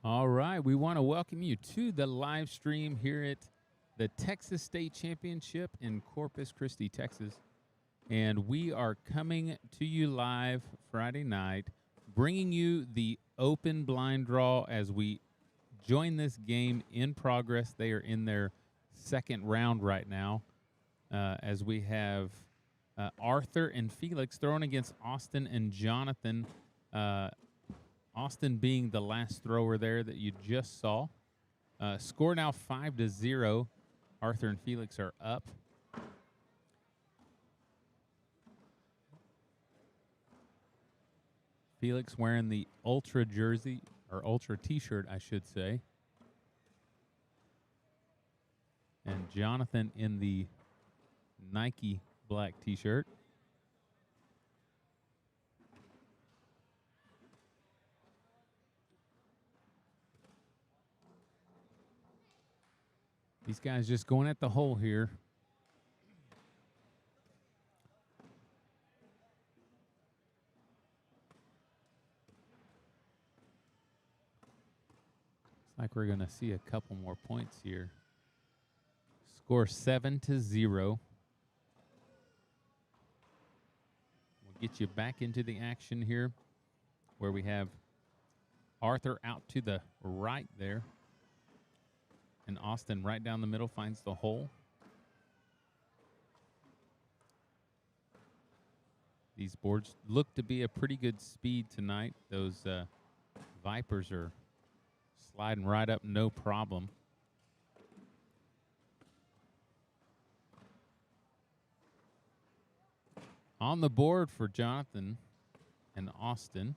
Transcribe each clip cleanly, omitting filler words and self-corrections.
All right, we want to welcome you to the live stream here at the Texas State Championship in Corpus Christi, Texas. And we are coming to you live Friday night, bringing you the open blind draw as we join this game in progress. They are in their second round right now, as we have Arthur and Felix throwing against Austin and Jonathan. Austin being the last thrower there that you just saw. Score now 5-0. Arthur and Felix are up. Felix wearing the Ultra jersey, or Ultra t-shirt, I should say. And Jonathan in the Nike black t-shirt. These guys just going at the hole here. Looks like we're going to see a couple more points here. Score 7-0. We'll get you back into the action here, where we have Arthur out to the right there. And Austin right down the middle finds the hole. These boards look to be a pretty good speed tonight. Those Vipers are sliding right up, no problem. On the board for Jonathan and Austin.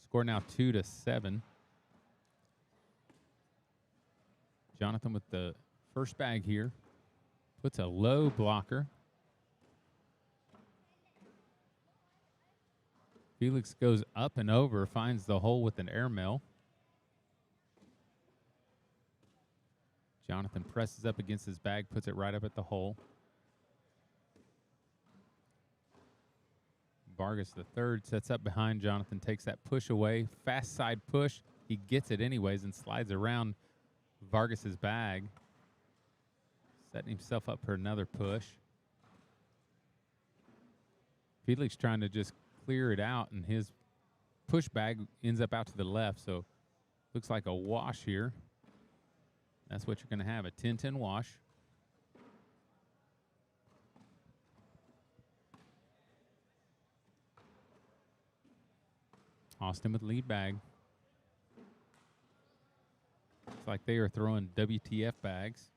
Score now 2-7. Jonathan with the first bag here. Puts a low blocker. Felix goes up and over, finds the hole with an airmail. Jonathan presses up against his bag, puts it right up at the hole. Vargas the third sets up behind Jonathan, takes that push away. Fast side push. He gets it anyways and slides around Vargas's bag. Setting himself up for another push. Felix trying to just clear it out, and his push bag ends up out to the left, so looks like a wash here. That's what you're going to have, a 10-10 wash. Austin with lead bag. Looks like they are throwing WTF bags.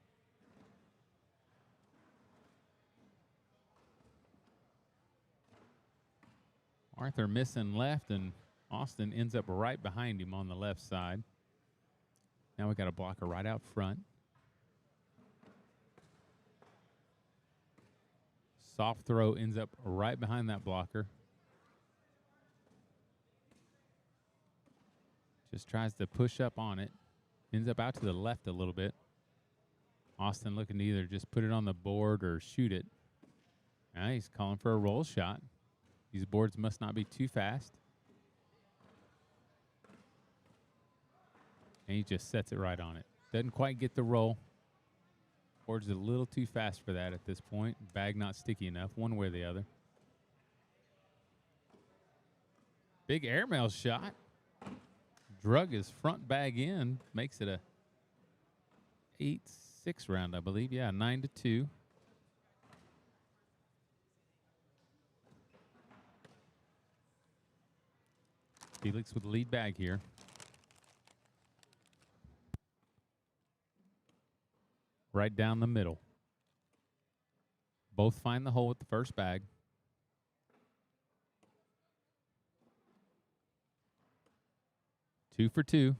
Arthur missing left, and Austin ends up right behind him on the left side. Now we got a blocker right out front. Soft throw ends up right behind that blocker. Just tries to push up on it. Ends up out to the left a little bit. Austin looking to either just put it on the board or shoot it. Now he's calling for a roll shot. These boards must not be too fast. And he just sets it right on it. Doesn't quite get the roll. Board's a little too fast for that at this point. Bag not sticky enough, one way or the other. Big airmail shot. Drug his front bag in. Makes it a 8-6 round, I believe. Yeah, 9-2. Felix with the lead bag here. Right down the middle. Both find the hole with the first bag. Two for two.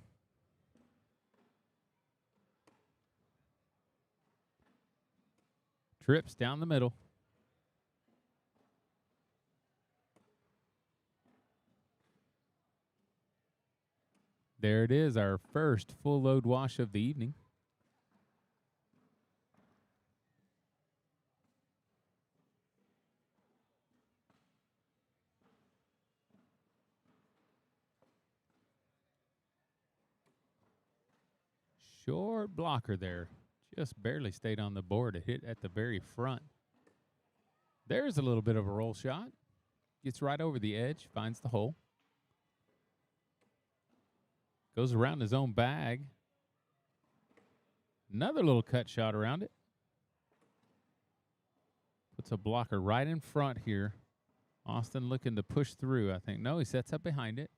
Trips down the middle. There it is, our first full load wash of the evening. Short blocker there. Just barely stayed on the board. It hit at the very front. There's a little bit of a roll shot. Gets right over the edge, finds the hole. Goes around his own bag. Another little cut shot around it. Puts a blocker right in front here. Austin looking to push through, I think. No, he sets up behind it.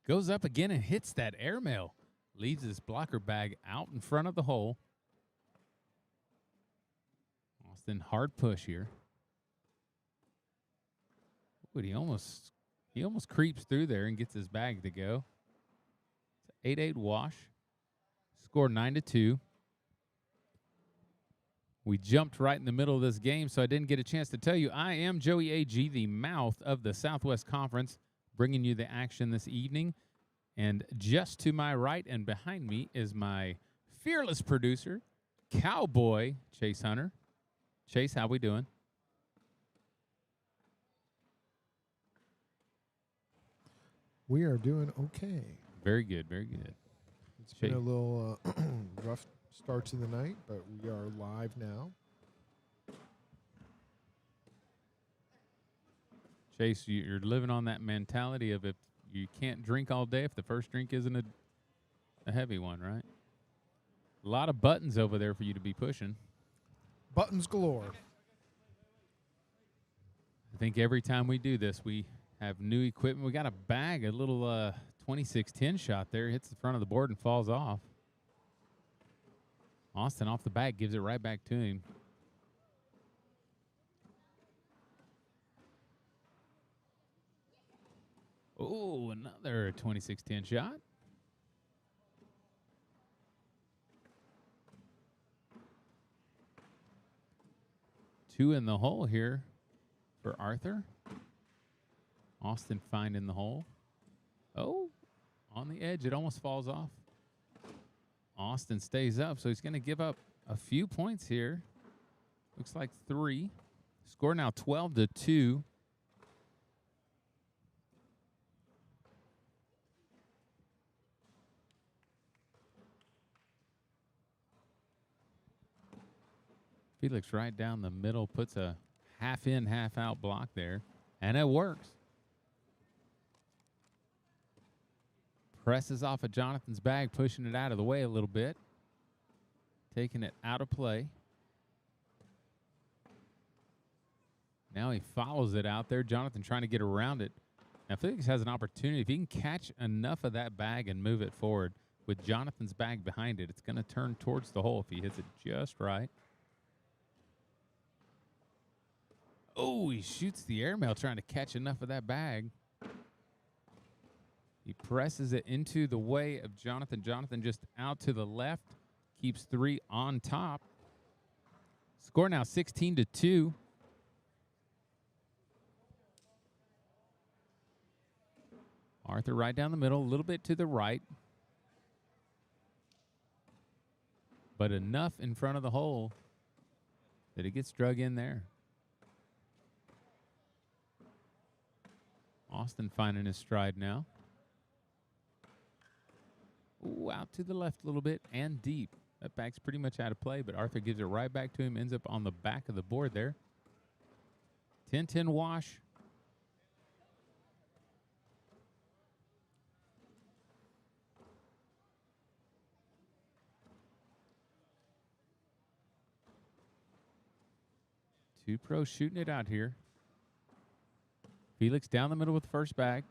Goes up again and hits that airmail. Leaves his blocker bag out in front of the hole. Austin, hard push here. But he almost creeps through there and gets his bag to go. It's an 8-8 wash. Score 9-2. We jumped right in the middle of this game, so I didn't get a chance to tell you. I am Joey A.G., the mouth of the Southwest Conference, bringing you the action this evening. And just to my right and behind me is my fearless producer, Cowboy Chase Hunter. Chase, how we doing? We are doing okay. Very good, very good. It's been a little rough start to the night, but we are live now. Chase, you're living on that mentality of if you can't drink all day if the first drink isn't a heavy one, right? A lot of buttons over there for you to be pushing. Buttons galore. I think every time we do this, we have new equipment. We got a bag, a little 26-10 shot there. Hits the front of the board and falls off. Austin off the bag, gives it right back to him. Oh, another 26-10 shot. Two in the hole here for Arthur. Austin finding the hole. Oh, on the edge. It almost falls off. Austin stays up, so he's going to give up a few points here. Looks like 3. Score now 12-2. Felix right down the middle, puts a half in, half out block there, and it works. Presses off of Jonathan's bag, pushing it out of the way a little bit, taking it out of play. Now he follows it out there. Jonathan trying to get around it. Now Felix has an opportunity. If he can catch enough of that bag and move it forward with Jonathan's bag behind it, it's going to turn towards the hole if he hits it just right. Oh, he shoots the airmail trying to catch enough of that bag. He presses it into the way of Jonathan. Jonathan just out to the left. Keeps 3 on top. Score now 16-2. Arthur right down the middle, a little bit to the right. But enough in front of the hole that it gets drug in there. Austin finding his stride now. Ooh, out to the left a little bit and deep. That bag's pretty much out of play, but Arthur gives it right back to him. Ends up on the back of the board there. 10-10 wash. Two pros shooting it out here. Felix down the middle with the first bag.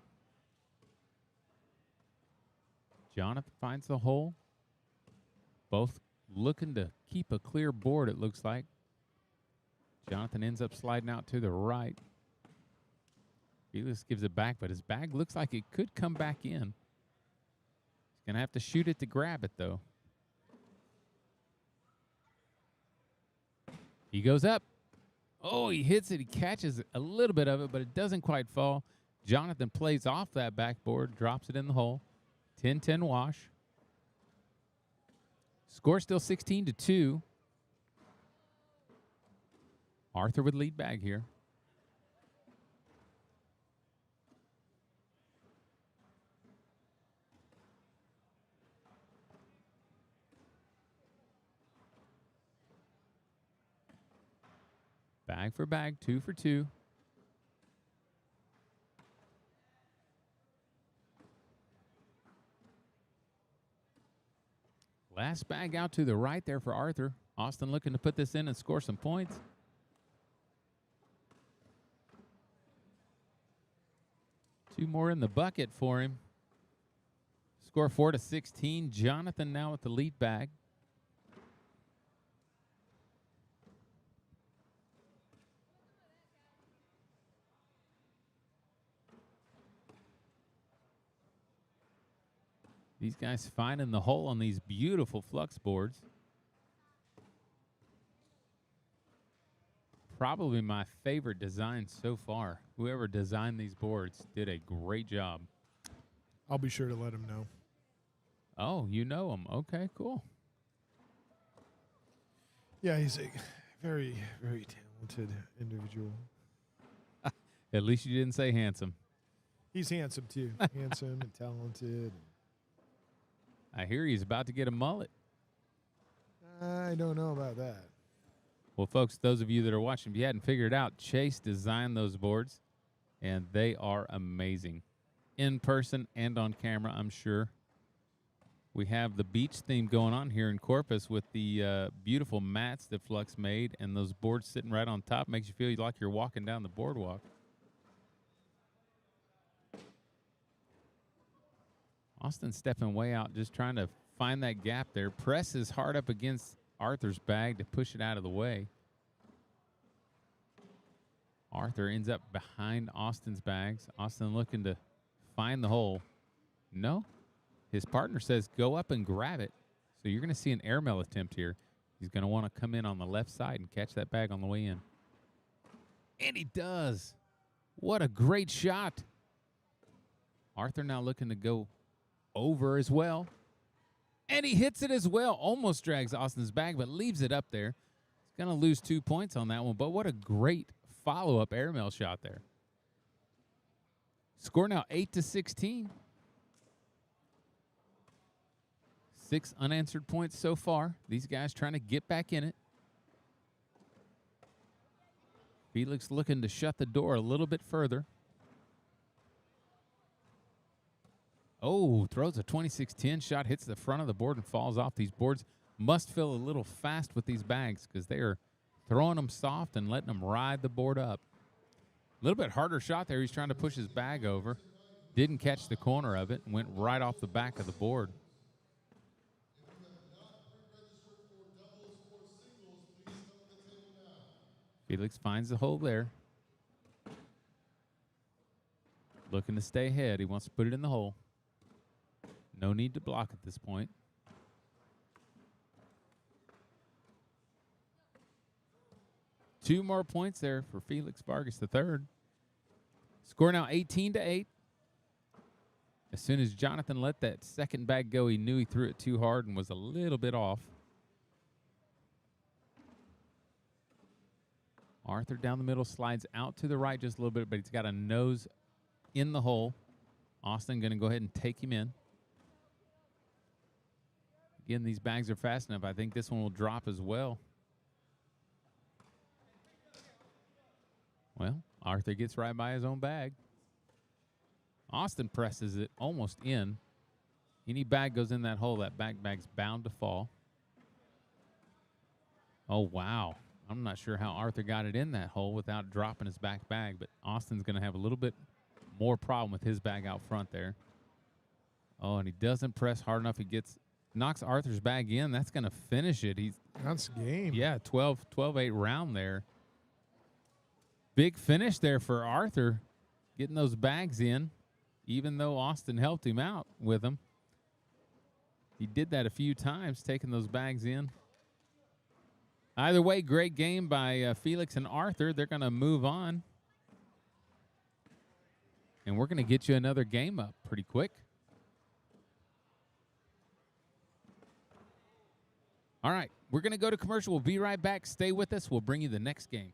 Jonathan finds the hole. Both looking to keep a clear board, it looks like. Jonathan ends up sliding out to the right. Felix gives it back, but his bag looks like it could come back in. He's going to have to shoot it to grab it, though. He goes up. Oh, he hits it. He catches a little bit of it, but it doesn't quite fall. Jonathan plays off that backboard, drops it in the hole. 10-10 wash. Score still 16-2. Arthur with lead bag here. Bag for bag, 2 for 2. Last bag out to the right there for Arthur. Austin looking to put this in and score some points. Two more in the bucket for him. Score 4-16. Jonathan now with the lead bag. These guys finding the hole on these beautiful flux boards. Probably my favorite design so far. Whoever designed these boards did a great job. I'll be sure to let him know. Oh, you know him. Okay, cool. Yeah, he's a very, very talented individual. At least you didn't say handsome. He's handsome, too. Handsome and talented. I hear he's about to get a mullet. I don't know about that. Well, folks, those of you that are watching, if you hadn't figured it out, Chase designed those boards, and they are amazing. In person and on camera, I'm sure. We have the beach theme going on here in Corpus with the beautiful mats that Flux made, and those boards sitting right on top makes you feel like you're walking down the boardwalk. Austin stepping way out, just trying to find that gap there. Presses hard up against Arthur's bag to push it out of the way. Arthur ends up behind Austin's bags. Austin looking to find the hole. No. His partner says go up and grab it. So you're going to see an airmail attempt here. He's going to want to come in on the left side and catch that bag on the way in. And he does. What a great shot. Arthur now looking to go over as well. And he hits it as well. Almost drags Austin's bag, but leaves it up there. He's going to lose 2 points on that one, but what a great follow-up airmail shot there. Score now 8-16. 6 unanswered points so far. These guys trying to get back in it. Felix looking to shut the door a little bit further. Oh, throws a 26-10 shot, hits the front of the board and falls off. These boards must feel a little fast with these bags because they are throwing them soft and letting them ride the board up. A little bit harder shot there. He's trying to push his bag over. Didn't catch the corner of it and went right off the back of the board. Felix finds the hole there. Looking to stay ahead. He wants to put it in the hole. No need to block at this point. Two more points there for Felix Vargas III. Score now 18-8. As soon as Jonathan let that second bag go, he knew he threw it too hard and was a little bit off. Arthur down the middle, slides out to the right just a little bit, but he's got a nose in the hole. Austin going to go ahead and take him in. Again, these bags are fast enough. I think this one will drop as well. Well, Arthur gets right by his own bag. Austin presses it almost in. Any bag goes in that hole, that bag's bound to fall. Oh, wow. I'm not sure how Arthur got it in that hole without dropping his back bag, but Austin's going to have a little bit more problem with his bag out front there. Oh, and he doesn't press hard enough. He knocks Arthur's bag in. That's going to finish it. That's game. Yeah, 12-8 round there. Big finish there for Arthur, getting those bags in, even though Austin helped him out with them. He did that a few times, taking those bags in. Either way, great game by Felix and Arthur. They're going to move on. And we're going to get you another game up pretty quick. All right, we're going to go to commercial. We'll be right back. Stay with us. We'll bring you the next game.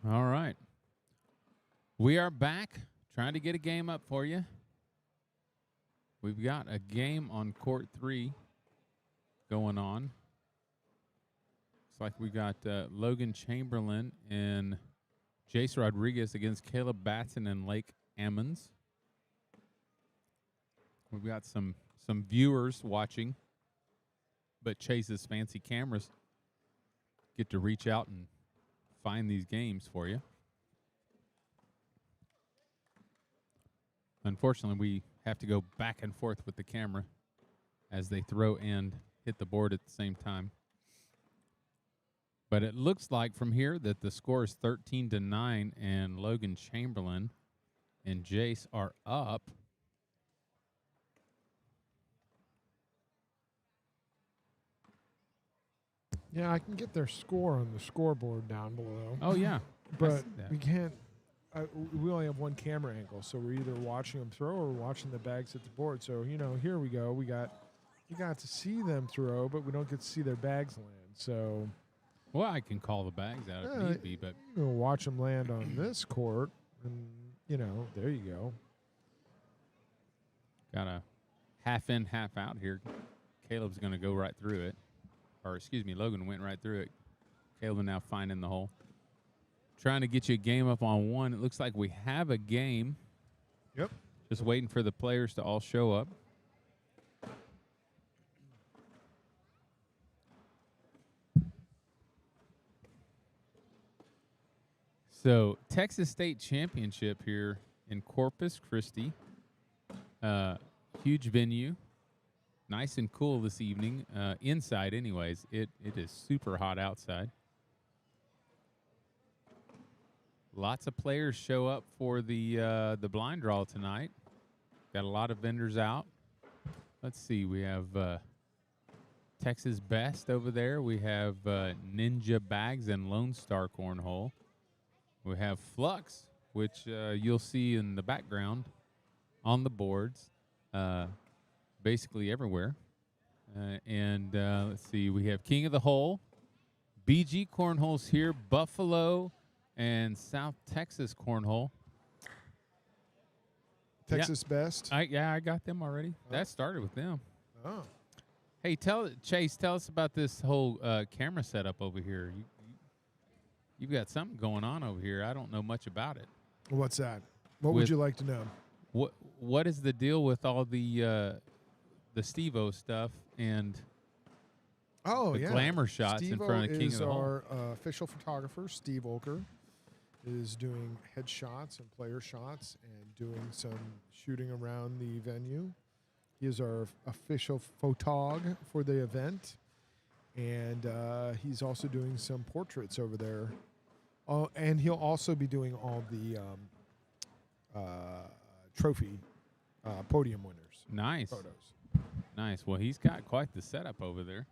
All right. We are back trying to get a game up for you. We've got a game on court 3 going on. Looks like we got Logan Chamberlain and Jace Rodriguez against Caleb Batson and Lake Ammons. We've got some viewers watching, but Chase's fancy cameras get to reach out and find these games for you. Unfortunately, we have to go back and forth with the camera as they throw and hit the board at the same time. But it looks like from here that the score is 13-9, and Logan Chamberlain and Jace are up. Yeah, I can get their score on the scoreboard down below. Oh, yeah. But we can't. We only have one camera angle, so we're either watching them throw or watching the bags hit the board. So, you know, here we go. We got to see them throw, but we don't get to see their bags land. So, well, I can call the bags out if need be, but you know, watch them land on this court, and you know, there you go. Got a half in, half out here. Caleb's going to go right through it. Or, excuse me, Logan went right through it. Caleb now finding the hole. Trying to get you a game up on one. It looks like we have a game. Yep. Just waiting for the players to all show up. So, Texas State Championship here in Corpus Christi. Huge venue. Nice and cool this evening. Inside, anyways. It is super hot outside. Lots of players show up for the blind draw tonight. Got a lot of vendors out. Let's see. We have Texas Best over there. We have Ninja Bags and Lone Star Cornhole. We have Flux, which you'll see in the background on the boards, basically everywhere. And let's see. We have King of the Hole. BG Cornhole's here. Buffalo and South Texas Cornhole. Texas Best. I got them already. Oh. That started with them. Oh. Hey, Chase, tell us about this whole camera setup over here. You've got something going on over here. I don't know much about it. What's that? What would you like to know? What is the deal with all the Steve-O stuff and the glamour shots Steve-O in front of King of the Hole? Our official photographer, Steve Olker, is doing headshots and player shots and doing some shooting around the venue. He is our official photog for the event, and he's also doing some portraits over there. Oh, and he'll also be doing all the trophy podium winners. Nice. Photos. Nice. Well, he's got quite the setup over there.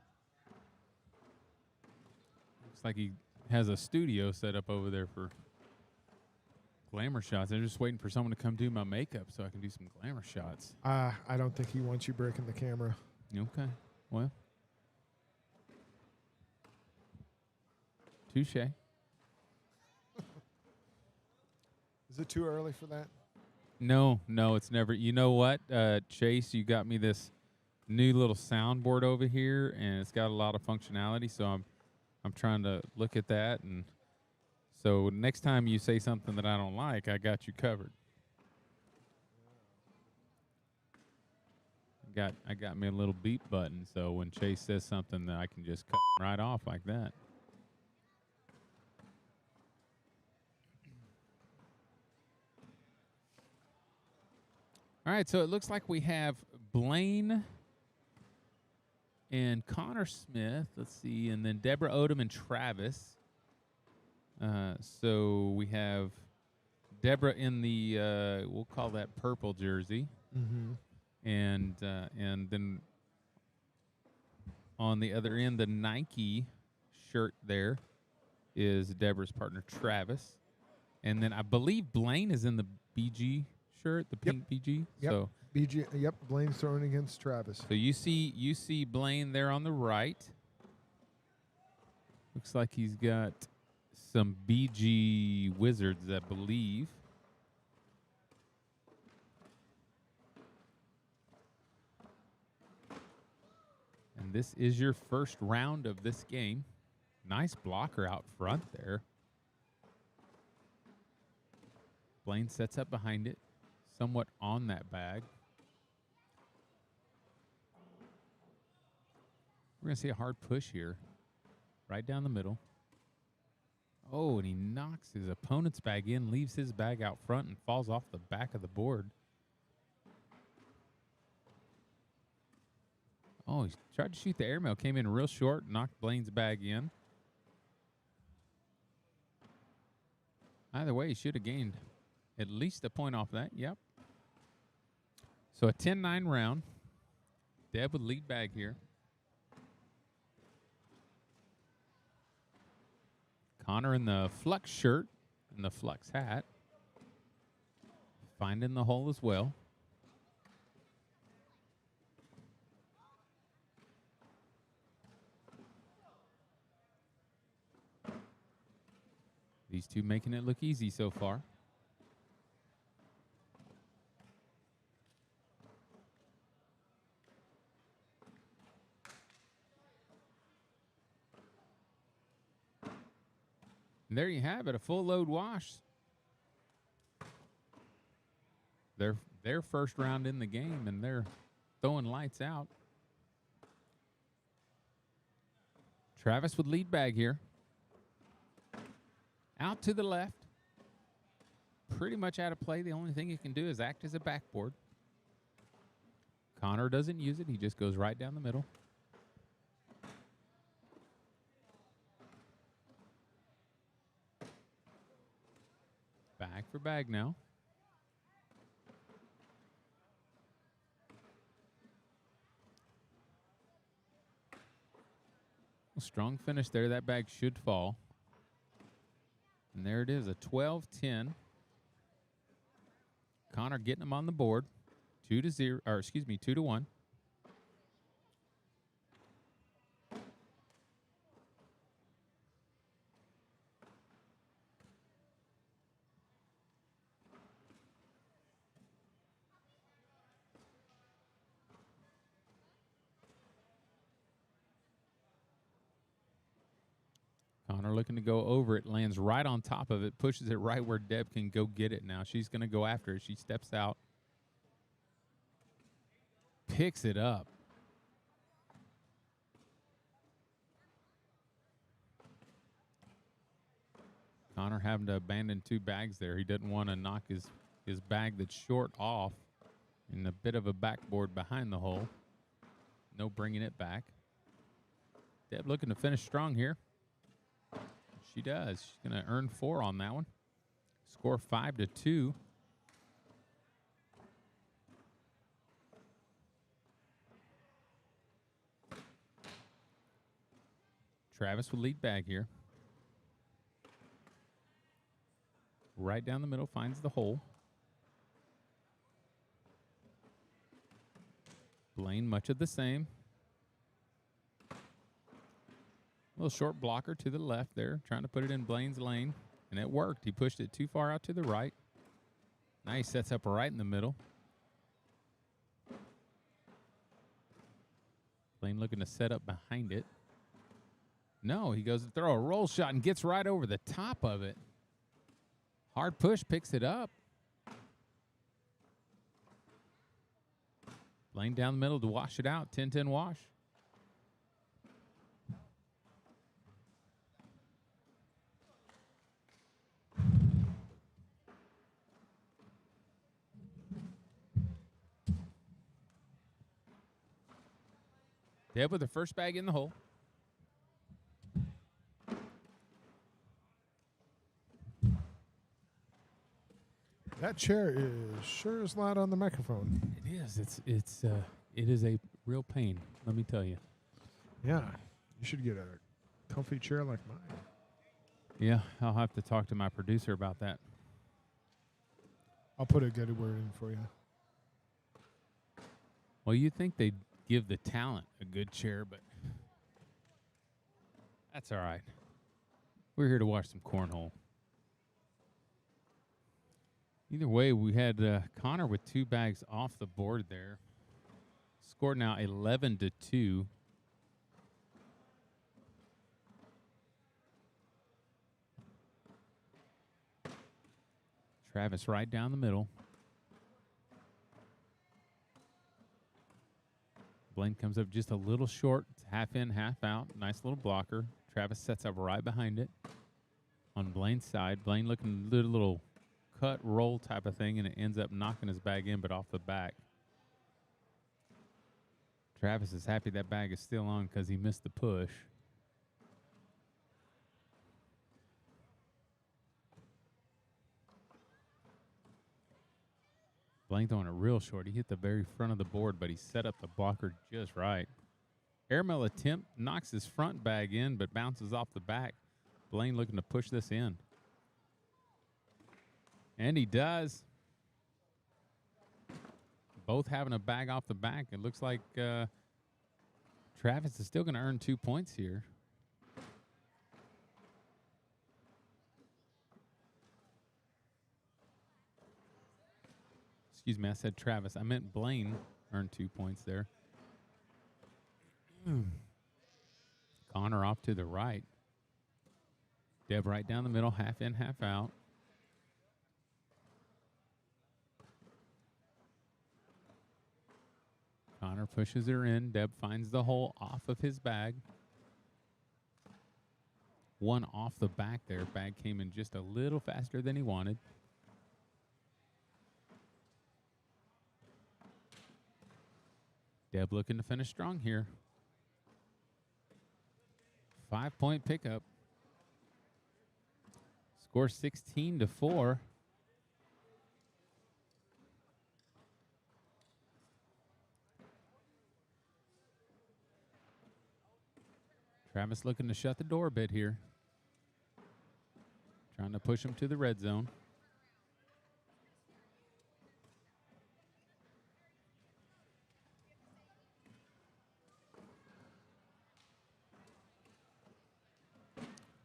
Looks like he has a studio set up over there for glamour shots. I'm just waiting for someone to come do my makeup so I can do some glamour shots. I don't think he wants you breaking the camera. Okay. Well. Touche. Is it too early for that? No, it's never. You know what, Chase, you got me this new little soundboard over here, and it's got a lot of functionality, so I'm trying to look at that, and so next time you say something that I don't like, I got you covered. I got me a little beep button, so when Chase says something, that I can just cut right off like that. All right, so it looks like we have Blaine and Connor Smith. Let's see, and then Deborah Odom and Travis. So we have Deborah in the we'll call that purple jersey, and then on the other end, the Nike shirt there is Deborah's partner Travis, and then I believe Blaine is in the BG shirt, the pink BG. Yep. So BG. Yep. Blaine's throwing against Travis. So you see Blaine there on the right. Looks like he's got some BG Wizards, I believe. And this is your first round of this game. Nice blocker out front there. Blaine sets up behind it, somewhat on that bag. We're going to see a hard push here, right down the middle. Oh, and he knocks his opponent's bag in, leaves his bag out front, and falls off the back of the board. Oh, he tried to shoot the airmail, came in real short, knocked Blaine's bag in. Either way, he should have gained at least a point off that. Yep. So a 10-9 round. Deb with lead bag here. Connor in the Flux shirt and the Flux hat. Finding the hole as well. These two making it look easy so far. And there you have it, a full load wash. Their first round in the game, and they're throwing lights out. Travis with lead bag here. Out to the left. Pretty much out of play. The only thing he can do is act as a backboard. Connor doesn't use it. He just goes right down the middle. Bag for bag now. Strong finish there. That bag should fall. And there it is, a 12-10. Connor getting him on the board. 2-1. Connor looking to go over it, lands right on top of it, pushes it right where Deb can go get it now. She's going to go after it. She steps out, picks it up. Connor having to abandon two bags there. He doesn't want to knock his bag that's short off in a bit of a backboard behind the hole. No bringing it back. Deb looking to finish strong here. She does. She's going to earn 4 on that one. Score 5-2. Travis with lead bag here. Right down the middle, finds the hole. Blaine, much of the same. Little short blocker to the left there, trying to put it in Blaine's lane, and it worked. He pushed it too far out to the right. Now he sets up right in the middle. Blaine looking to set up behind it. No, he goes to throw a roll shot and gets right over the top of it. Hard push, picks it up. Blaine down the middle to wash it out. 10-10 wash. Deb with the first bag in the hole. That chair is sure as loud on the microphone. It is. It is a real pain, let me tell you. Yeah, you should get a comfy chair like mine. Yeah, I'll have to talk to my producer about that. I'll put a good word in for you. Well, you'd think they'd give the talent a good chair, but that's all right. We're here to watch some cornhole. Either way, we had Connor with 2 bags off the board there. Score now 11-2. Travis right down the middle. Blaine comes up just a little short. It's half in, half out. Nice little blocker. Travis sets up right behind it. On Blaine's side, Blaine looking a little cut roll type of thing, and it ends up knocking his bag in, but off the back. Travis is happy that bag is still on because he missed the push. Blaine throwing it real short. He hit the very front of the board, but he set up the blocker just right. Airmail attempt knocks his front bag in, but bounces off the back. Blaine looking to push this in. And he does. Both having a bag off the back. It looks like Travis is still going to earn 2 points here. Excuse me, I said Travis. I meant Blaine earned 2 points there. Connor off to the right. Deb right down the middle, half in, half out. Connor pushes her in. Deb finds the hole off of his bag. One off the back there. Bag came in just a little faster than he wanted. Deb looking to finish strong here. 5-point pickup. Score 16-4. Travis looking to shut the door a bit here. Trying to push him to the red zone.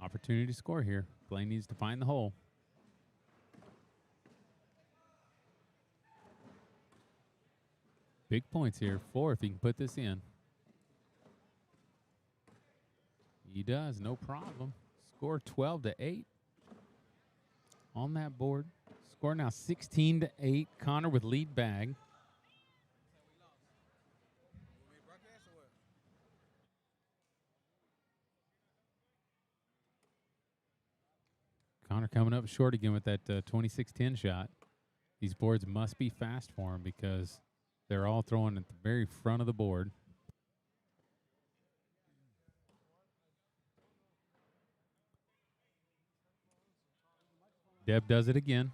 Opportunity to score here. Blaine needs to find the hole. Big points here. 4 if he can put this in. He does, no problem. Score 12-8 on that board. Score now 16-8. Connor with lead bag. Connor coming up short again with that 26-10 shot. These boards must be fast for him because they're all throwing at the very front of the board. Deb does it again.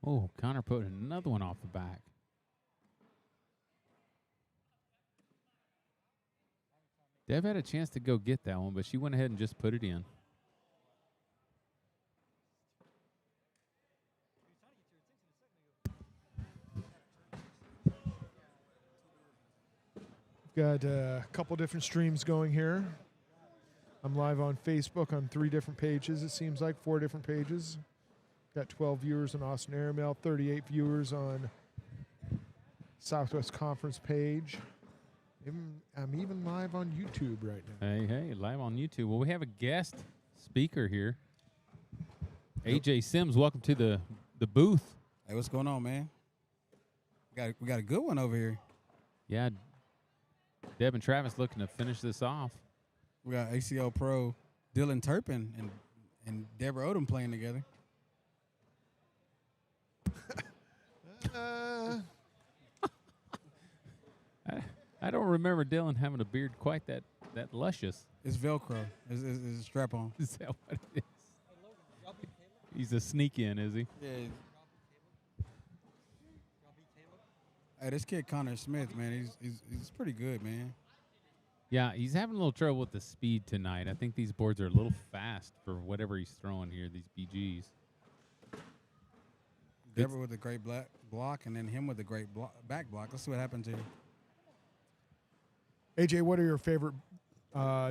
Oh, Connor put another one off the back. Deb had a chance to go get that one, but she went ahead and just put it in. Got a couple different streams going here. I'm live on Facebook on 3 different pages, it seems like, 4 different pages. Got 12 viewers on Austin Airmail, 38 viewers on Southwest Conference page. I'm even live on YouTube right now. Hey, live on YouTube. Well, we have a guest speaker here. AJ Sims, welcome to the booth. Hey, what's going on, man? We got a good one over here. Yeah, Deb and Travis looking to finish this off. We got ACL Pro Dylan Turpin and Deborah Odom playing together. I don't remember Dylan having a beard quite that luscious. It's Velcro. It's a strap on. Is that what it is? He's a sneak in, is he? Yeah. Hey, this kid Connor Smith, man, he's pretty good, man. Yeah, he's having a little trouble with the speed tonight. I think these boards are a little fast for whatever he's throwing here, these BGs. Deborah with a great block, and then him with a great back block. Let's see what happens here. AJ, what are your favorite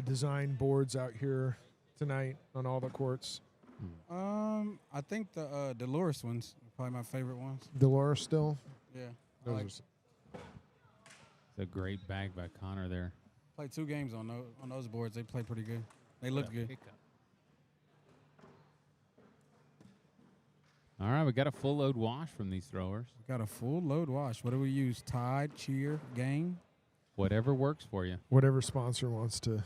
design boards out here tonight on all the courts? I think the Dolores ones are probably my favorite ones. Dolores still? Yeah. It's a great bag by Connor there. Played 2 games on those boards. They play pretty good. They look good. All right, we got a full load wash from these throwers. We got a full load wash. What do we use? Tide, Cheer, Game? Whatever works for you. Whatever sponsor wants to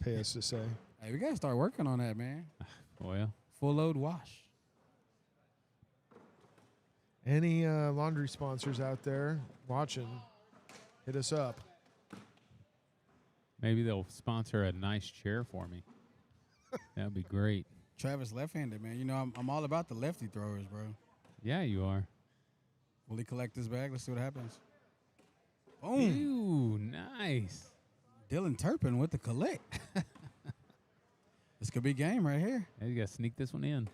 pay us to say. Hey, we got to start working on that, man. Well, full load wash. Any laundry sponsors out there watching, hit us up. Maybe they'll sponsor a nice chair for me. That'd be great. Travis left-handed, man. You know, I'm all about the lefty throwers, bro. Yeah, you are. Will he collect this bag? Let's see what happens. Boom. Ooh, nice. Dylan Turpin with the collect. This could be game right here. Hey, you got to sneak this one in.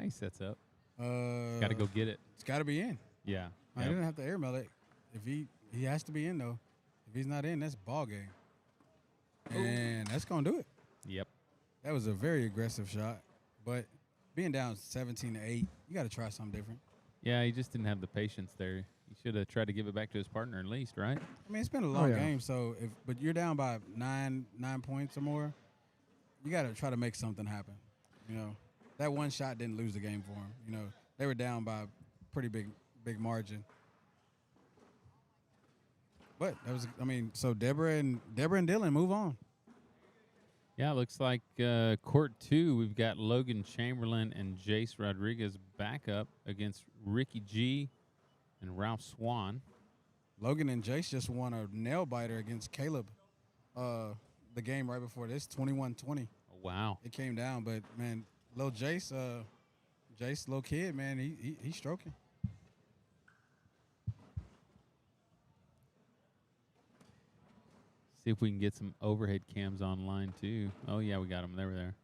He sets up. Got to go get it. It's got to be in. Yeah. I didn't have to airmail it. If he has to be in, though. If he's not in, that's ball game. And that's going to do it. Yep. That was a very aggressive shot. But being down 17-8, you got to try something different. Yeah, he just didn't have the patience there. He should have tried to give it back to his partner at least, right? I mean, it's been a long game, so but you're down by 9 points or more, you got to try to make something happen. You know, that one shot didn't lose the game for him. You know, they were down by a pretty big margin. But that was, I mean, so Deborah and Dylan move on. Yeah, it looks like court 2, we've got Logan Chamberlain and Jace Rodriguez back up against Ricky G and Ralph Swan. Logan and Jace just won a nail biter against Caleb the game right before this, 21-20. Oh, wow. It came down, but, man, little Jace, little kid, man, he's stroking. See if we can get some overhead cams online, too. Oh, yeah, we got them. They were there.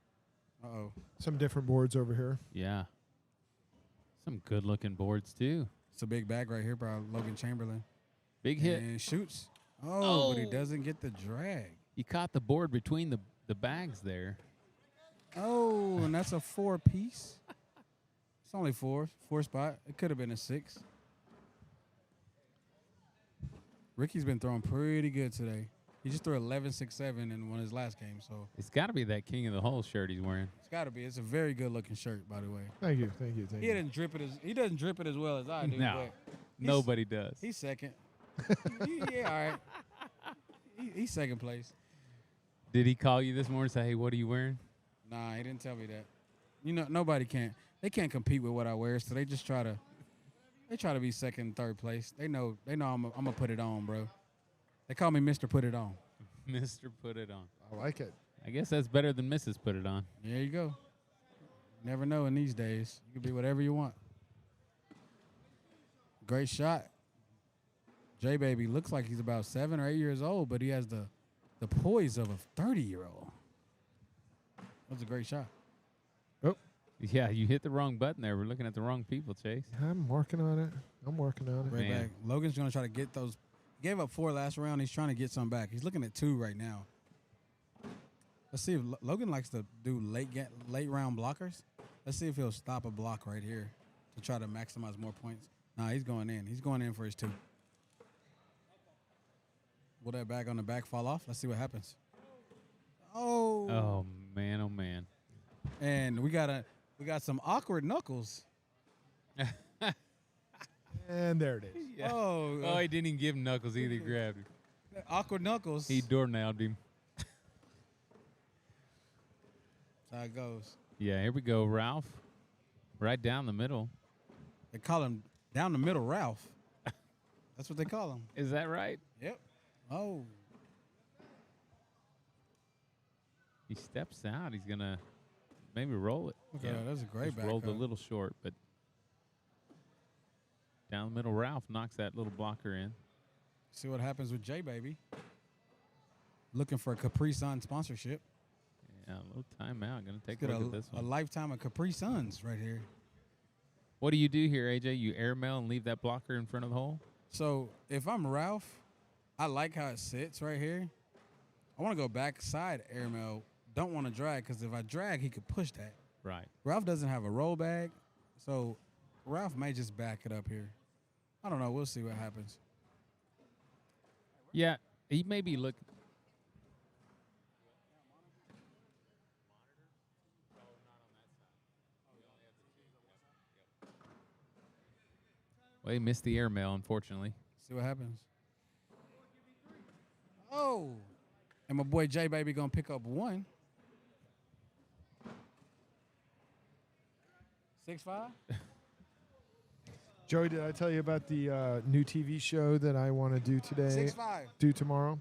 Uh-oh. Some different boards over here. Yeah. Some good-looking boards, too. It's a big bag right here by Logan Chamberlain. Big hit. And shoots. Oh, but he doesn't get the drag. He caught the board between the bags there. Oh, and that's a 4-piece. It's only 4 spot. It could have been a 6. Ricky's been throwing pretty good today. He just threw 11-6-7 in one of his last games. So it's got to be that King of the Hole shirt he's wearing. It's got to be. It's a very good-looking shirt, by the way. Thank you. He doesn't drip it as well as I do. No, nobody does. He's second. Yeah, all right. He's second place. Did he call you this morning and say, hey, what are you wearing? Nah, he didn't tell me that. You know, nobody can't. They can't compete with what I wear, so they just try to be second and third place. They know I'm gonna put it on, bro. They call me Mr. Put It On. Mr. Put It On. I like it. I guess that's better than Mrs. Put It On. There you go. Never know in these days. You can be whatever you want. Great shot. J-Baby looks like he's about 7 or 8 years old, but he has the poise of a 30-year-old. That was a great shot. Oh. Yeah, you hit the wrong button there. We're looking at the wrong people, Chase. I'm working on it. Right back. Logan's going to try to get those. Gave up 4 last round. He's trying to get some back. He's looking at 2 right now. Let's see if Logan likes to do late round blockers. Let's see if he'll stop a block right here to try to maximize more points. Nah, he's going in. He's going in for his 2. Will that bag on the back fall off? Let's see what happens. Oh. Oh, man, oh, man. And we got some awkward knuckles. And there it is. Yeah. Oh, He didn't even give him knuckles either. He grabbed him. Awkward knuckles. He doornailed him. That's how it goes. Yeah, here we go, Ralph. Right down the middle. They call him down the middle Ralph. That's what they call him. Is that right? Yep. Oh. He steps out. He's going to maybe roll it. Okay, that was a great Just back rolled a up. little short, but down the middle, Ralph knocks that little blocker in. See what happens with J-Baby. looking for a Capri Sun sponsorship. Yeah, a little timeout. Going to take a Get look at this a one. lifetime of Capri Suns right here. What do you do here, AJ? You airmail and leave that blocker in front of the hole? So if I'm Ralph, I like how it sits right here. I want to go backside airmail. Don't want to drag because if I drag, he could push that. Right. Ralph doesn't have a roll bag, so Ralph may just back it up here. I don't know. We'll see what happens. Yeah, he may be looking. Well, he missed the airmail, unfortunately. See what happens. Oh. And my boy J Baby gonna pick up 1. 6'5". Joey, did I tell you about the new TV show that I want to do today? 6'5". Do tomorrow?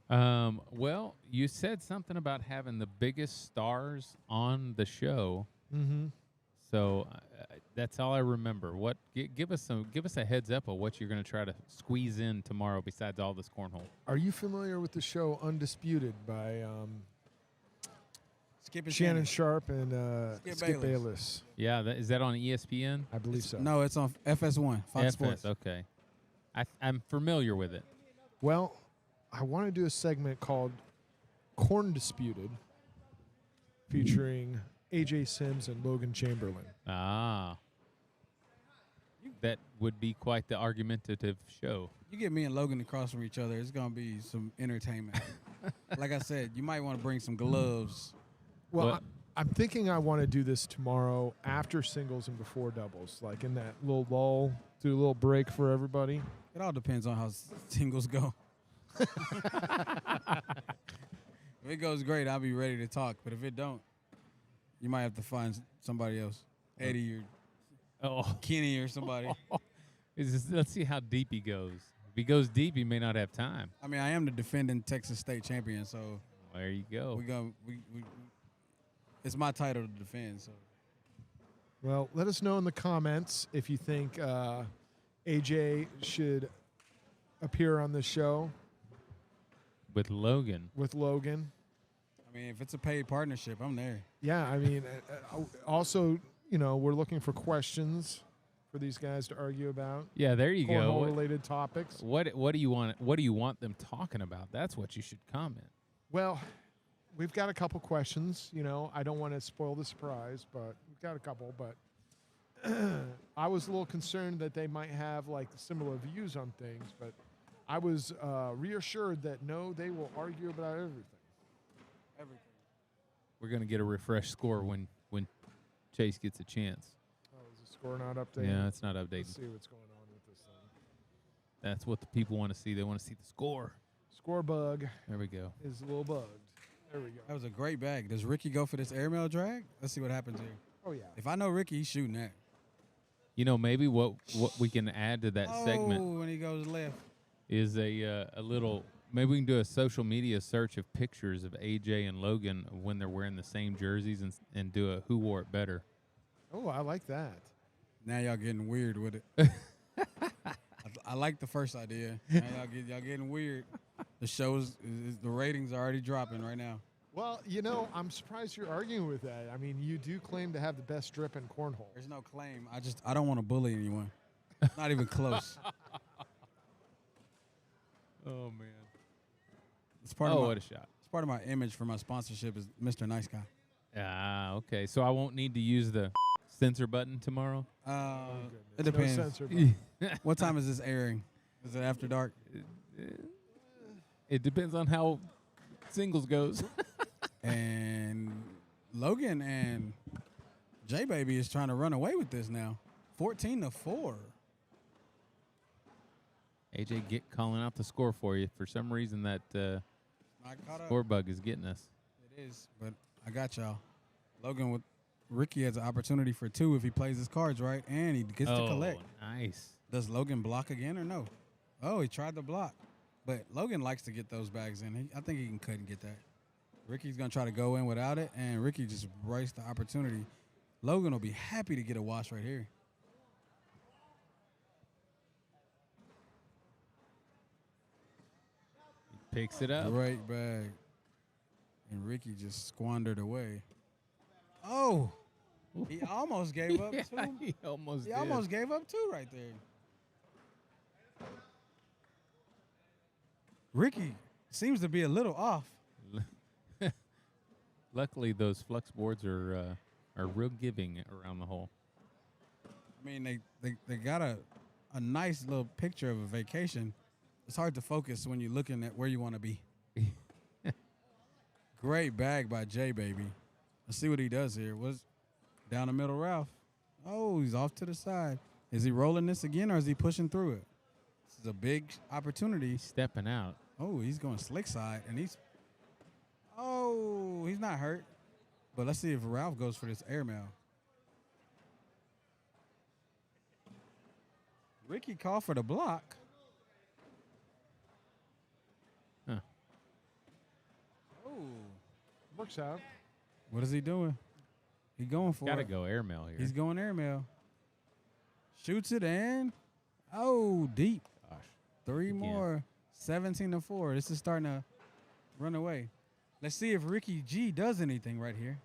Well, you said something about having the biggest stars on the show. Mm-hmm. So that's all I remember. What? Give us a heads up of what you're going to try to squeeze in tomorrow. Besides all this cornhole. Are you familiar with the show Undisputed by Skip and Shannon Sharp and Skip Bayless. Bayless? Yeah, is that on ESPN? I believe so. No, it's on FS1, Fox FS, Sports. okay. I'm familiar with it. Well, I want to do a segment called Corn Disputed featuring AJ Sims and Logan Chamberlain. Ah. That would be quite the argumentative show. You get me and Logan across from each other, it's going to be some entertainment. Like I said, you might want to bring some gloves. Well, I'm thinking I want to do this tomorrow after singles and before doubles, like in that little lull, do a little break for everybody. It all depends on how singles go. If it goes great, I'll be ready to talk. But if it don't, you might have to find somebody else. Eddie or Kenny or somebody. Let's see how deep he goes. If he goes deep, he may not have time. I mean, I am the defending Texas State champion, so there you go. It's my title to defend. So, well, let us know in the comments if you think AJ should appear on this show with Logan. I mean, if it's a paid partnership, I'm there. Yeah, I mean, also, we're looking for questions for these guys to argue about. Yeah, there you go. Cornhole-related topics. What do you want? What do you want them talking about? That's what you should comment. Well, we've got a couple questions. I don't want to spoil the surprise, but we've got a couple. But I was a little concerned that they might have like similar views on things, but I was reassured that no, they will argue about everything. We're going to get a refreshed score when Chase gets a chance. Oh, is the score not updated? Yeah, it's not updated. Let's see what's going on with this thing. That's what the people want to see. They want to see the score. Score bug. There we go. Is a little bugged. There we go. That was a great bag. Does Ricky go for this airmail drag? Let's see what happens here. Oh, yeah. If I know Ricky, he's shooting that. Maybe what we can add to that segment. Oh, when he goes left. Is a little. Maybe we can do a social media search of pictures of AJ and Logan when they're wearing the same jerseys and do a who wore it better. Oh, I like that. Now y'all getting weird with it. I like the first idea. Now y'all getting weird. The the ratings are already dropping right now. Well, I'm surprised you're arguing with that. I mean, you do claim to have the best drip in cornhole. There's no claim. I don't want to bully anyone. Not even close. Oh man. It's part of what a shot. It's part of my image for my sponsorship is Mr. Nice Guy. Ah, okay. So I won't need to use the censor button tomorrow? It depends. No censor button. What time is this airing? Is it after dark? It depends on how singles goes. And Logan and J Baby is trying to run away with this now. 14-4. AJ calling out the score for you. For some reason, that score bug is getting us. It is, but I got y'all. Logan with Ricky has an opportunity for 2 if he plays his cards right, and he gets to collect. Nice. Does Logan block again or no? Oh, he tried to block. But Logan likes to get those bags in. I think he can cut and get that. Ricky's going to try to go in without it, and Ricky just embraced the opportunity. Logan will be happy to get a wash right here. Picks it up. Great bag. And Ricky just squandered away. Oh, he almost gave up Yeah, two. he almost He did. almost gave up two right there. Ricky seems to be a little off. Luckily, those flux boards are real giving around the hole. I mean, they got a nice little picture of a vacation. It's hard to focus when you're looking at where you want to be. Great bag by J Baby. Let's see what he does here. Was down the middle, Ralph. Oh, he's off to the side. Is he rolling this again or is he pushing through it? This is a big opportunity. He's stepping out. Oh, he's going slick side, and he's not hurt. But let's see if Ralph goes for this airmail. Ricky called for the block. Huh. Oh, Works out. what is he doing? He going for Got to it. go airmail here. He's going airmail. Shoots it and deep. Gosh. Three Again. more. 17-4. This is starting to run away. Let's see if Ricky G does anything right here.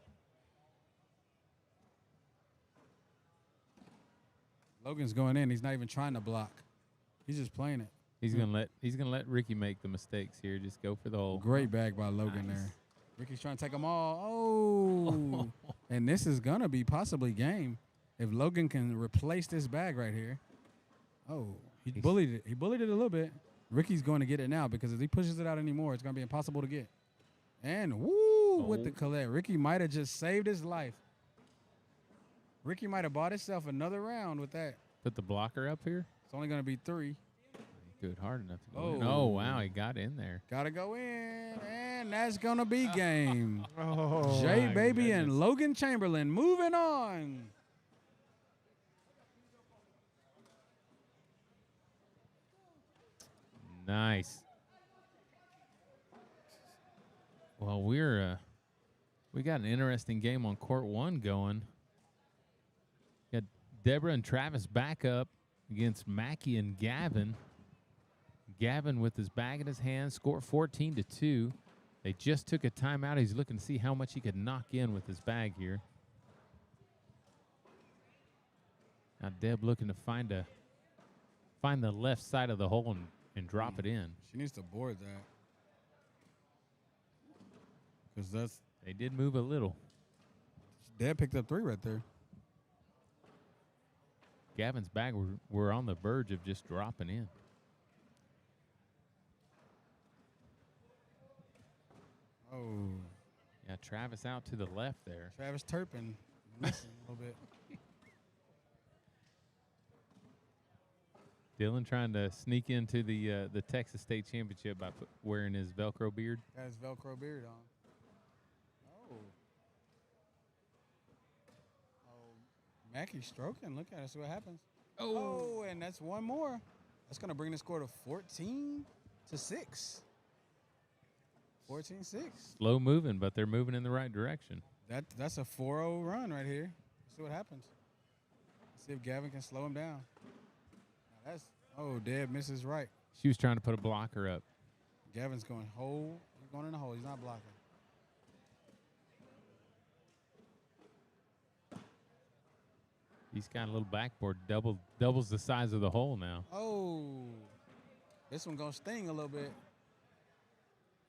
Logan's going in. He's not even trying to block. He's just playing it. He's gonna let Ricky make the mistakes here. Just go for the hole. Great bag by Logan Nice. there. Ricky's trying to take them all. Oh. And this is going to be possibly game if Logan can replace this bag right here. Oh, he bullied it. He bullied it a little bit. Ricky's going to get it now because if he pushes it out anymore, it's going to be impossible to get. And with the collect. Ricky might have just saved his life. Ricky might have bought himself another round with that. Put the blocker up here. It's only going to be 3. He threw it hard enough to go in. Oh. Oh, wow. He got in there. Got to go in. And that's going to be game. Oh, J my Baby goodness. and Logan Chamberlain moving on. Nice. Well, we got an interesting game on court 1 going. Got Deborah and Travis back up against Mackie and Gavin. Gavin with his bag in his hand, scored 14-2. They just took a timeout. He's looking to see how much he could knock in with his bag here. Now Deb looking to find the left side of the hole and drop it in. She needs to board that. Because They did move a little. Dad picked up 3 right there. Gavin's bag were on the verge of just dropping in. Oh, Yeah, Travis out to the left there. Travis Turpin missing a little bit. Dylan trying to sneak into the Texas State Championship by wearing his Velcro beard. Got his Velcro beard on. Oh, Mackey stroking. Look at it. See what happens. Oh, and that's one more. That's going to bring the score to 14-6. 14-6. Slow moving, but they're moving in the right direction. That's a 4-0 run right here. Let's see what happens. Let's see if Gavin can slow him down. Now Deb misses right. She was trying to put a blocker up. Gavin's going hole. He's going in the hole. He's not blocking. He's got a little backboard, doubles the size of the hole now. Oh, this one going to sting a little bit.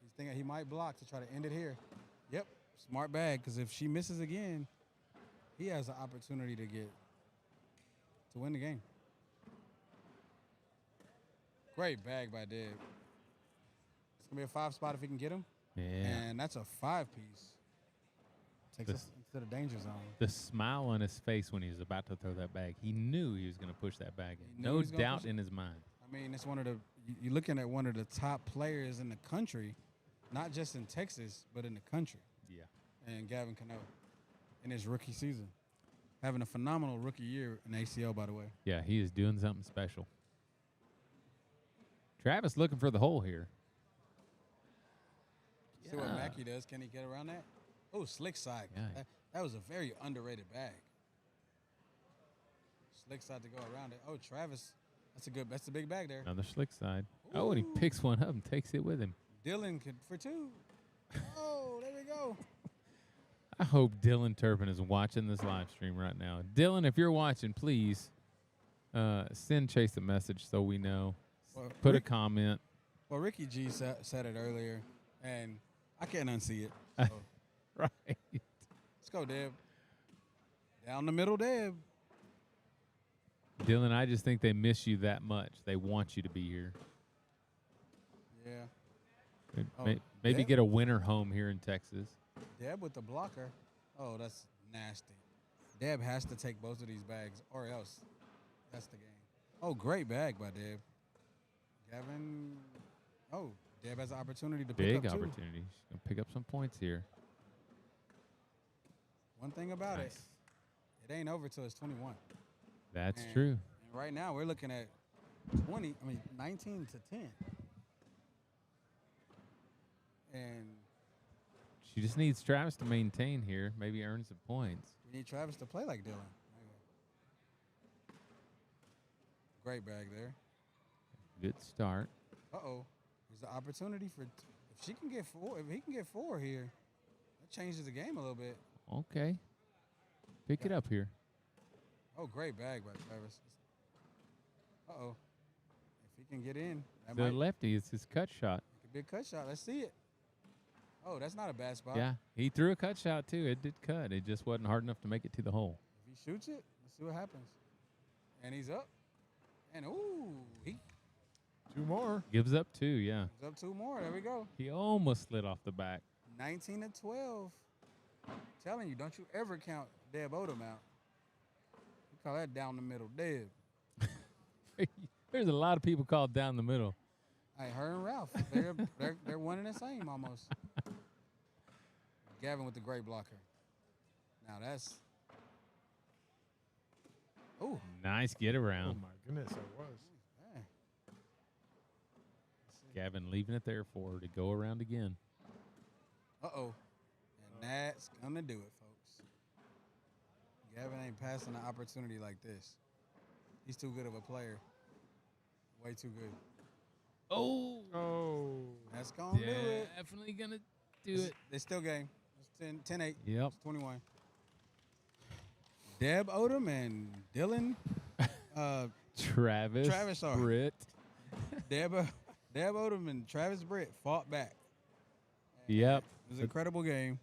He's thinking he might block to try to end it here. Yep, smart bag, because if she misses again, he has an opportunity to win the game. Great bag by Deb. It's going to be a 5 spot if he can get him. Yeah. And that's a 5-piece. Takes us into the danger zone. The smile on his face when he was about to throw that bag. He knew he was going to push that bag He in. knew No he was gonna doubt push it. in his mind. I mean, it's one of the you're looking at one of the top players in the country, not just in Texas, but in the country. Yeah. And Gavin Cano in his rookie season. Having a phenomenal rookie year in ACL, by the way. Yeah, he is doing something special. Travis looking for the hole here. See what Mackey does. Can he get around that? Oh, slick side. Yeah. That was a very underrated bag. Slick side to go around it. Oh, Travis. That's a big bag there. Another slick side. Oh, and he picks one up and takes it with him. Dylan could for two. Oh, there we go. I hope Dylan Turpin is watching this live stream right now. Dylan, if you're watching, please send Chase a message so we know. Well, Put a comment. Well, Ricky G said it earlier, and I can't unsee it. So. Right. Let's go, Deb. Down the middle, Deb. Dylan, I just think they miss you that much. They want you to be here. Yeah. Maybe Deb? get a winter home here in Texas. Deb with the blocker. Oh, that's nasty. Deb has to take both of these bags, or else that's the game. Oh, great bag by Deb. Gavin. Oh, Deb has an opportunity to pick up Big two. opportunity. She's going to pick up some points here. One thing about Nice. it ain't over till it's 21. That's And- true. And right now we're looking at 19 to 10. And She just needs Travis to maintain here, maybe earn some points. we need Travis to play like Dylan. Great bag there. Good start. Uh-oh. There's an opportunity for if she can get four, if he can get four here, that changes the game a little bit. Okay. Pick it up here. Oh, great bag by Travis. Uh-oh. If he can get in, that The might lefty, it's his cut shot. be a cut shot. Let's see it. Oh, that's not a bad spot. Yeah, he threw a cut shot too. It did cut. It just wasn't hard enough to make it to the hole. If he shoots it, let's see what happens. And he's up. And ooh, he Two more. Gives up two, yeah. he's up two more. There we go. He almost slid off the back. 19 to 12. I'm telling you, don't you ever count Deb Odom out. We call that down the middle Deb. There's a lot of people called down the middle. Hey, her and Ralph, they're one and the same almost. Gavin with the great blocker. Now that's. Ooh. Nice get Oh around. my goodness, that was. Man. Gavin leaving it there for her to go around again. Uh-oh. And that's going to do it, folks. Gavin ain't passing an opportunity like this. He's too good of a player. Way too good. Oh, Oh. That's going to do it. definitely gonna do it. It's still game. It's 10-8. Yep. It's 21. Deb Odom and Dylan. Travis sorry. Britt. Deb Odom and Travis Britt fought back. And Yep. It was an incredible game.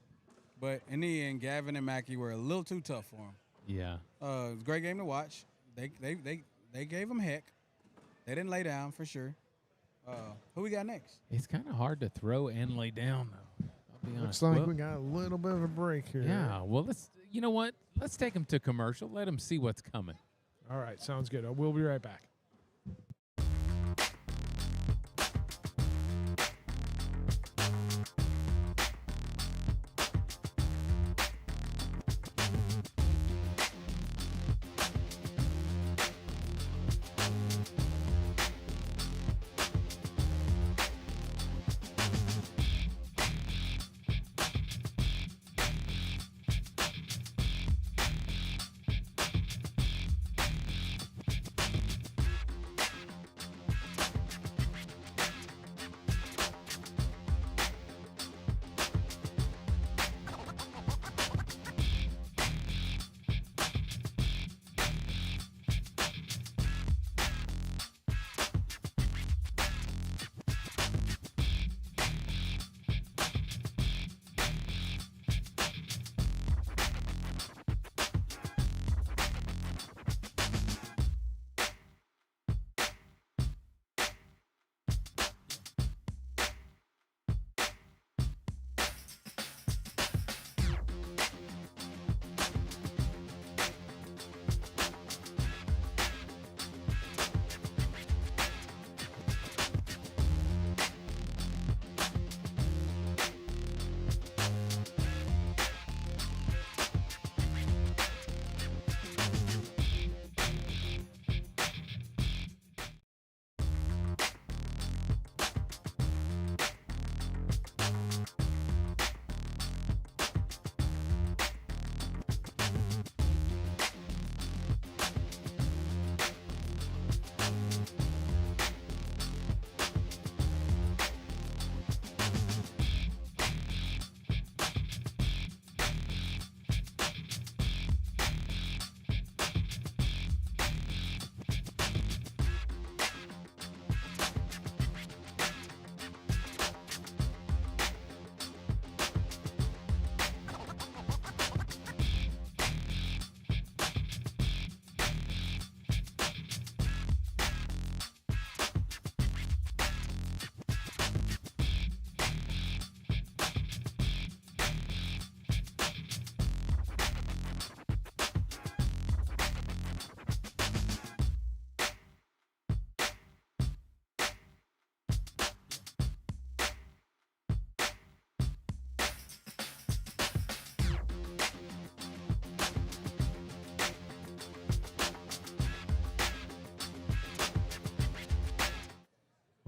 But in the end, Gavin and Mackey were a little too tough for him. Yeah. It was a great game to watch. They gave him heck. They didn't lay down for sure. Who we got next? It's kind of hard to throw and lay down though. I'll be honest. Looks like Well, we got a little bit of a break here. yeah. Well, you know what? Let's take them to commercial. Let them see what's coming. All right, sounds good. We'll be right back.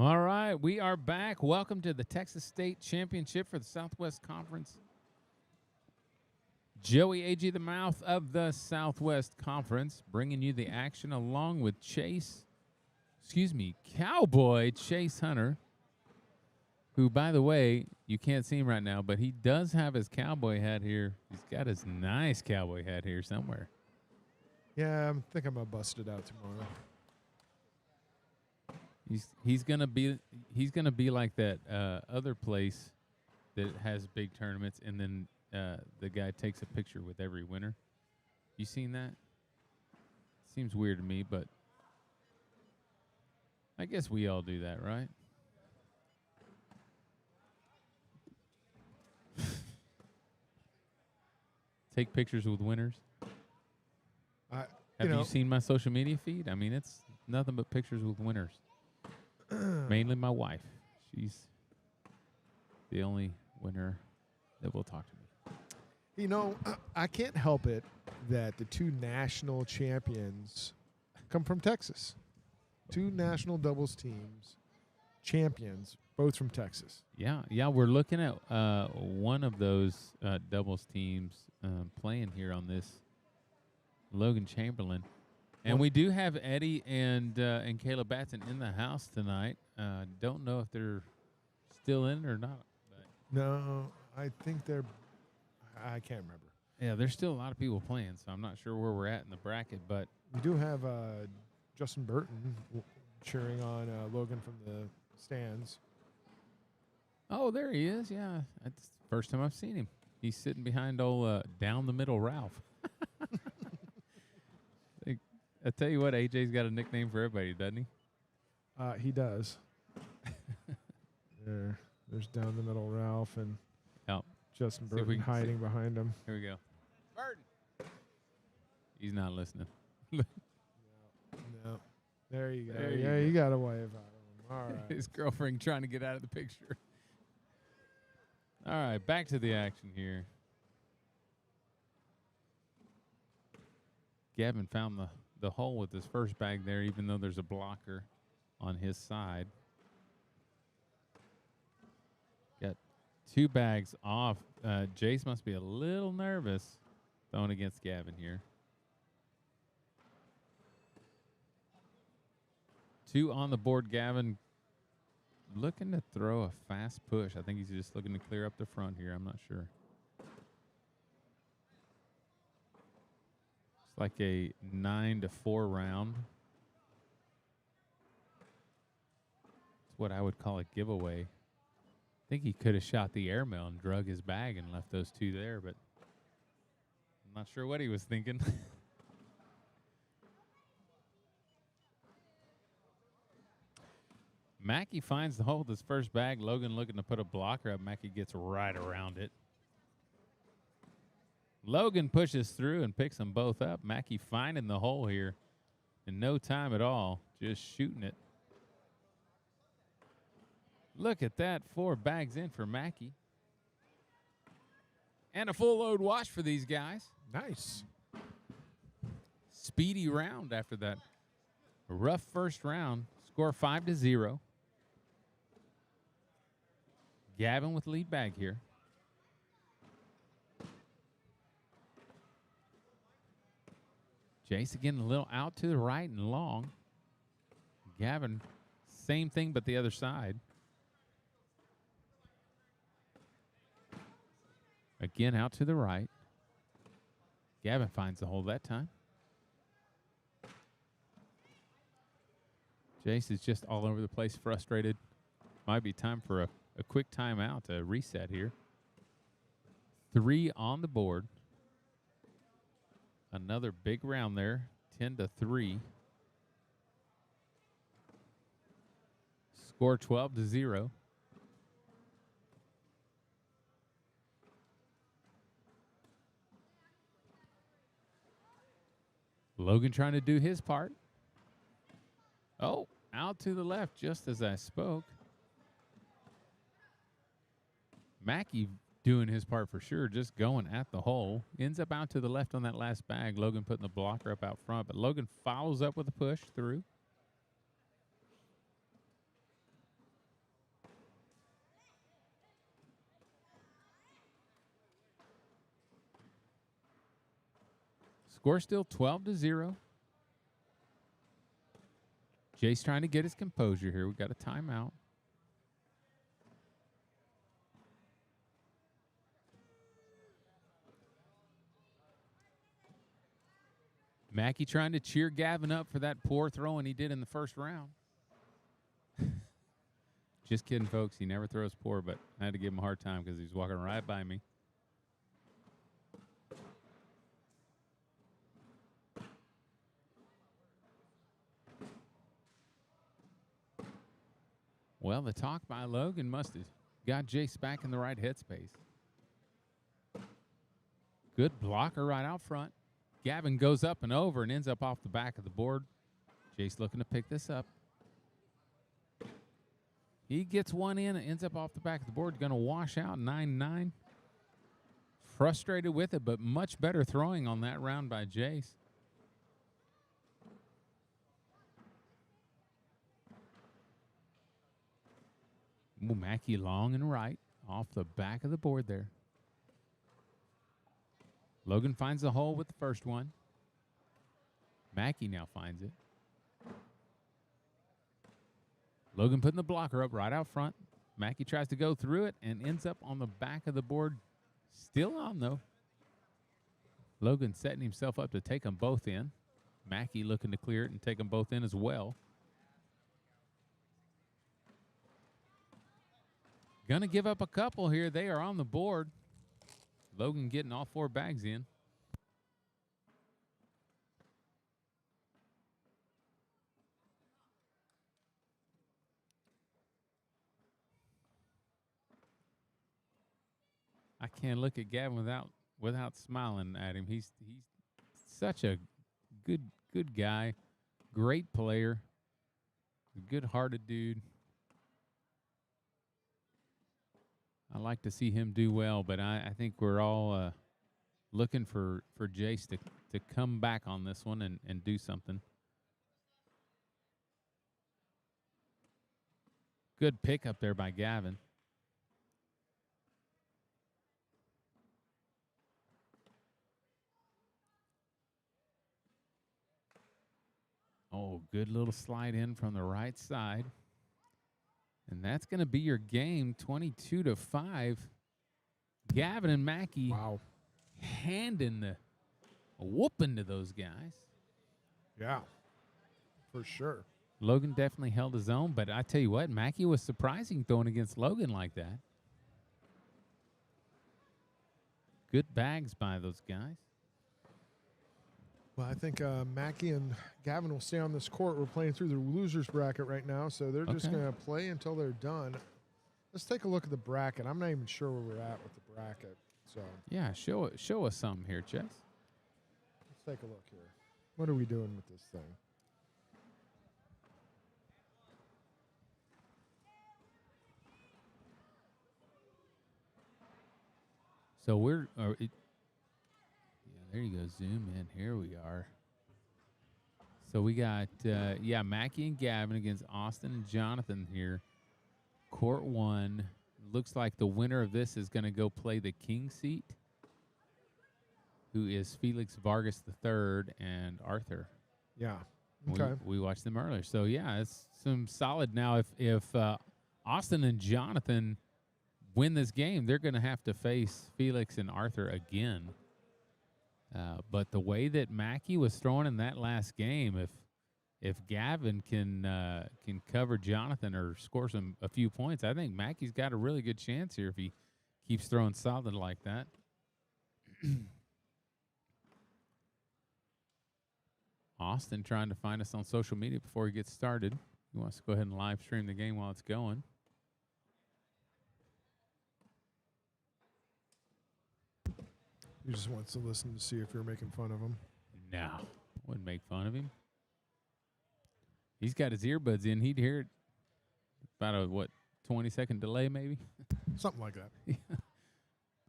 All right, we are back. Welcome to the Texas State Championship for the Southwest Conference. Joey A.G., the mouth of the Southwest Conference, bringing you the action along with Cowboy Chase Hunter, who, by the way, you can't see him right now, but he does have his cowboy hat here. He's got his nice cowboy hat here somewhere. Yeah, I think I'm going to bust it out tomorrow. He's gonna be like that other place that has big tournaments, and then the guy takes a picture with every winner. You seen that? Seems weird to me, but I guess we all do that, right? Take pictures with winners. Have you seen my social media feed? I mean, it's nothing but pictures with winners. Mainly my wife. She's the only winner that will talk to me. You know, I can't help it that the two national champions come from Texas. Two national doubles teams, champions, both from Texas. Yeah, we're looking at one of those doubles teams playing here on this Logan Chamberlain. And we do have Eddie and Caleb Batson in the house tonight. Don't know if they're still in or not. But No, I think I can't remember. yeah, there's still a lot of people playing, so I'm not sure where we're at in the bracket. But We do have Justin Burton cheering on Logan from the stands. oh, there he is. Yeah, that's the first time I've seen him. He's sitting behind old down the middle Ralph. I tell you what, AJ's got a nickname for everybody, doesn't he? He does. There's down the middle Ralph and Yep. Justin See if we Burton can hiding behind him. Here we go. Burton. He's not listening. No. There you go. There you yeah, go. you got to wave at him. All right. His girlfriend trying to get out of the picture. All right, back to the action here. Gavin found the hole with his first bag there, even though there's a blocker on his side. Got two bags off. Jace must be a little nervous throwing against Gavin here. Two on the board. Gavin looking to throw a fast push. I think he's just looking to clear up the front here. I'm not sure. It's like a 9-4 round. It's what I would call a giveaway. I think he could have shot the airmail and drug his bag and left those two there, but I'm not sure what he was thinking. Mackey finds the hole with his first bag. Logan looking to put a blocker up. Mackey gets right around it. Logan pushes through and picks them both up. Mackey finding the hole here in no time at all. Just shooting it. Look at that. 4 bags in for Mackey. And a full load wash for these guys. Nice. Speedy round after that. A rough first round. Score 5-0. Gavin with lead bag here. Jace again a little out to the right and long. Gavin, same thing but the other side. Again out to the right. Gavin finds the hole that time. Jace is just all over the place, frustrated. Might be time for a quick timeout to reset here. 3 on the board. Another big round there, 10-3. Score 12-0. Logan trying to do his part. Oh, out to the left just as I spoke. Mackey doing his part for sure, just going at the hole. Ends up out to the left on that last bag. Logan putting the blocker up out front, but Logan follows up with a push through. Score still 12-0. Jace trying to get his composure here. We got a timeout. Mackey trying to cheer Gavin up for that poor throwing he did in the first round. Just kidding, folks. He never throws poor, but I had to give him a hard time because he was walking right by me. Well, the talk by Logan must have got Jace back in the right headspace. Good blocker right out front. Gavin goes up and over and ends up off the back of the board. Jace looking to pick this up. He gets one in and ends up off the back of the board. Going to wash out 9-9. Frustrated with it, but much better throwing on that round by Jace. Ooh, Mackey long and right off the back of the board there. Logan finds the hole with the first one. Mackey now finds it. Logan putting the blocker up right out front. Mackey tries to go through it and ends up on the back of the board. Still on, though. Logan setting himself up to take them both in. Mackey looking to clear it and take them both in as well. Gonna give up a couple here. They are on the board. Logan getting all 4 bags in. I can't look at Gavin without smiling at him. He's such a good guy, great player, good-hearted dude. I like to see him do well, but I think we're all looking for Jace to come back on this one and do something. Good pick up there by Gavin. Oh, good little slide in from the right side. And that's going to be your game, 22-5. Gavin and Mackey handing the whooping to those guys. Yeah, for sure. Logan definitely held his own, but I tell you what, Mackey was surprising throwing against Logan like that. Good bags by those guys. Well, I think Mackey and Gavin will stay on this court. We're playing through the losers bracket right now, so they're just going to play until they're done. Let's take a look at the bracket. I'm not even sure where we're at with the bracket. So yeah, show us something here, Chess. Let's take a look here. What are we doing with this thing? So there you go. Zoom in. Here we are. So we got, Mackey and Gavin against Austin and Jonathan here. Court 1. Looks like the winner of this is going to go play the king seat, who is Felix Vargas III and Arthur. Yeah. Okay. We watched them earlier. So, yeah, it's some solid. Now, if Austin and Jonathan win this game, they're going to have to face Felix and Arthur again. But the way that Mackey was throwing in that last game, if Gavin can cover Jonathan or score a few points, I think Mackey's got a really good chance here if he keeps throwing solid like that. Austin trying to find us on social media before he gets started. He wants to go ahead and live stream the game while it's going. He just wants to listen to see if you're making fun of him. No, wouldn't make fun of him. He's got his earbuds in. He'd hear it. About a, 20-second delay maybe? Something like that.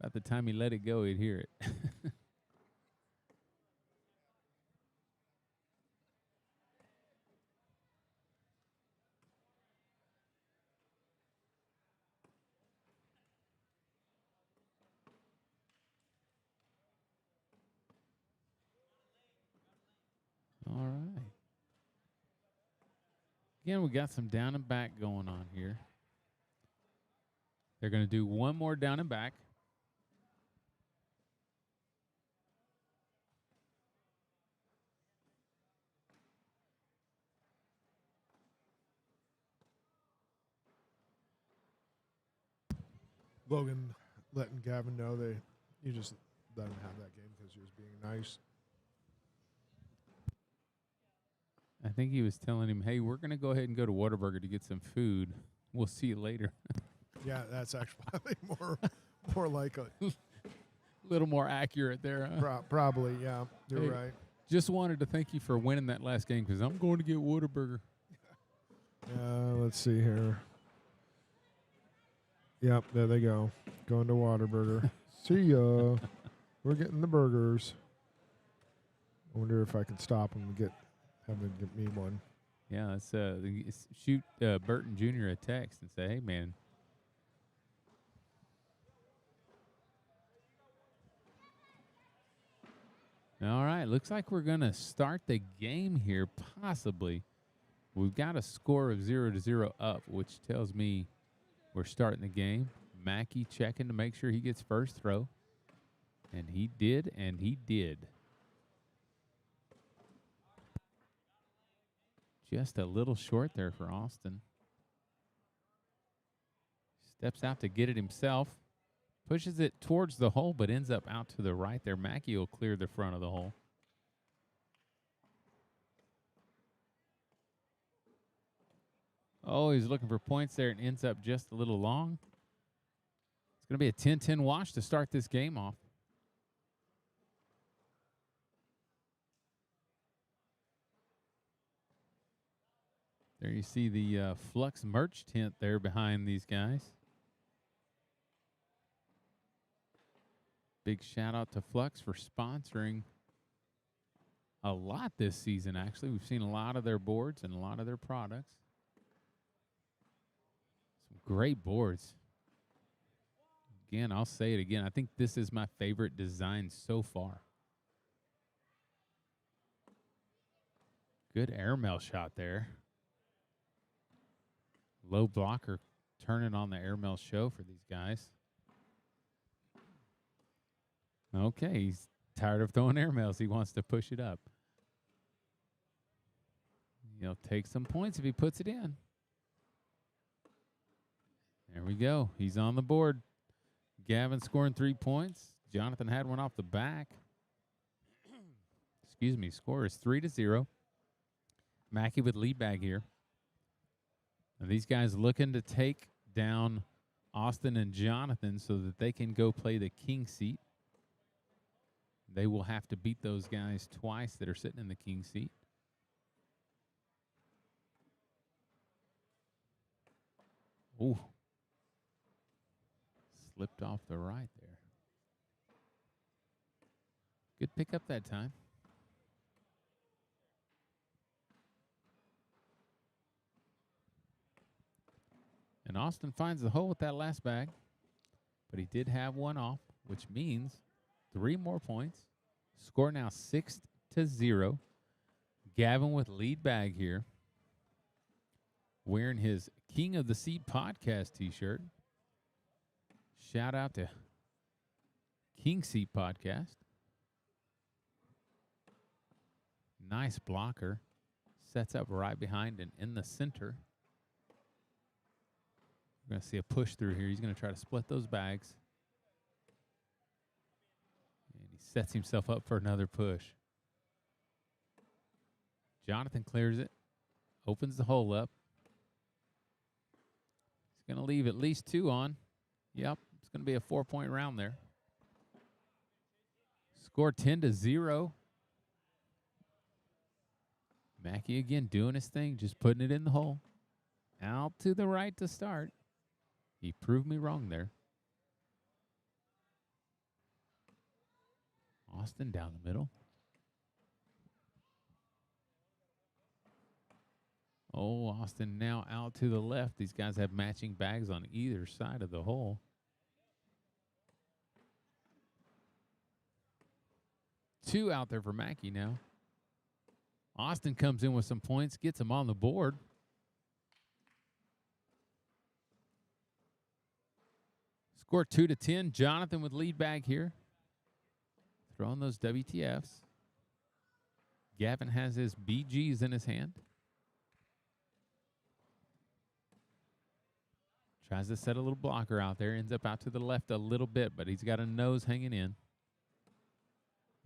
About the time he let it go, he'd hear it. again, we got some down and back going on here. They're going to do one more down and back. Logan letting Gavin know you just let him have that game because he was being nice. I think he was telling him, hey, we're going to go ahead and go to Whataburger to get some food. We'll see you later. Yeah, that's actually more likely. A little more accurate there, huh? Probably, yeah. You're right. Just wanted to thank you for winning that last game because I'm going to get Whataburger. Let's see here. Yep, there they go. Going to Whataburger. See ya. We're getting the burgers. I wonder if I can stop him and have him get me one. Yeah, let's shoot Burton Jr. a text and say, hey, man. All right, looks like we're going to start the game here, possibly. We've got a score of 0-0 up, which tells me we're starting the game. Mackey checking to make sure he gets first throw. And he did, and he did. Just a little short there for Austin. Steps out to get it himself. Pushes it towards the hole, but ends up out to the right there. Mackey will clear the front of the hole. Oh, he's looking for points there and ends up just a little long. It's going to be a 10-10 wash to start this game off. There you see the Flux merch tent there behind these guys. Big shout out to Flux for sponsoring a lot this season, actually. We've seen a lot of their boards and a lot of their products. Some great boards. Again, I'll say it again. I think this is my favorite design so far. Good airmail shot there. Low blocker turning on the airmail show for these guys. Okay, he's tired of throwing airmails. He wants to push it up. He'll take some points if he puts it in. There we go. He's on the board. Gavin scoring 3 points. Jonathan had one off the back. Excuse me. Score is 3-0. Mackey with lead bag here. And these guys looking to take down Austin and Jonathan so that they can go play the king seat. They will have to beat those guys twice that are sitting in the king seat. Ooh. Slipped off the right there. Good pick up that time. And Austin finds the hole with that last bag. But he did have one off, which means 3 more points. Score now 6-0. Gavin with lead bag here. Wearing his King of the Seat podcast t-shirt. Shout out to King Seat Podcast. Nice blocker. Sets up right behind and in the center. We're going to see a push through here. He's going to try to split those bags. And he sets himself up for another push. Jonathan clears it. Opens the hole up. He's going to leave at least 2 on. Yep, it's going to be a 4-point round there. Score 10-0. Mackey again doing his thing, just putting it in the hole. Out to the right to start. He proved me wrong there. Austin down the middle. Oh, Austin now out to the left. These guys have matching bags on either side of the hole. Two out there for Mackey now. Austin comes in with some points, gets him on the board. Score 2-10. Jonathan with lead bag here. Throwing those WTFs. Gavin has his BGs in his hand. Tries to set a little blocker out there. Ends up out to the left a little bit, but he's got a nose hanging in.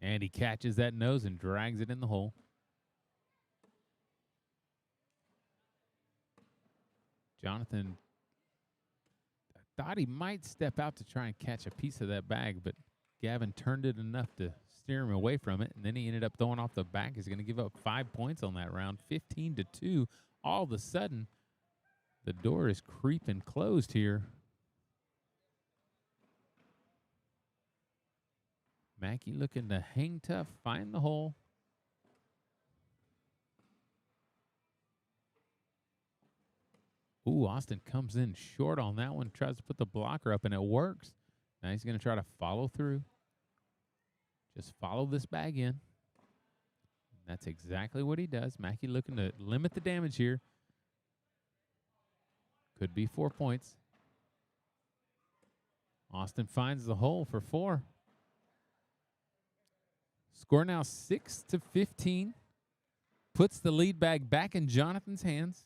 And he catches that nose and drags it in the hole. Jonathan thought he might step out to try and catch a piece of that bag, but Gavin turned it enough to steer him away from it, and then he ended up throwing off the back. He's going to give up 5 points on that round, 15-2. All of a sudden, the door is creeping closed here. Mackey looking to hang tough, find the hole. Ooh, Austin comes in short on that one, tries to put the blocker up, and it works. Now he's going to try to follow through. Just follow this bag in. That's exactly what he does. Mackey looking to limit the damage here. Could be 4 points. Austin finds the hole for 4. Score now 6-15. Puts the lead bag back in Jonathan's hands.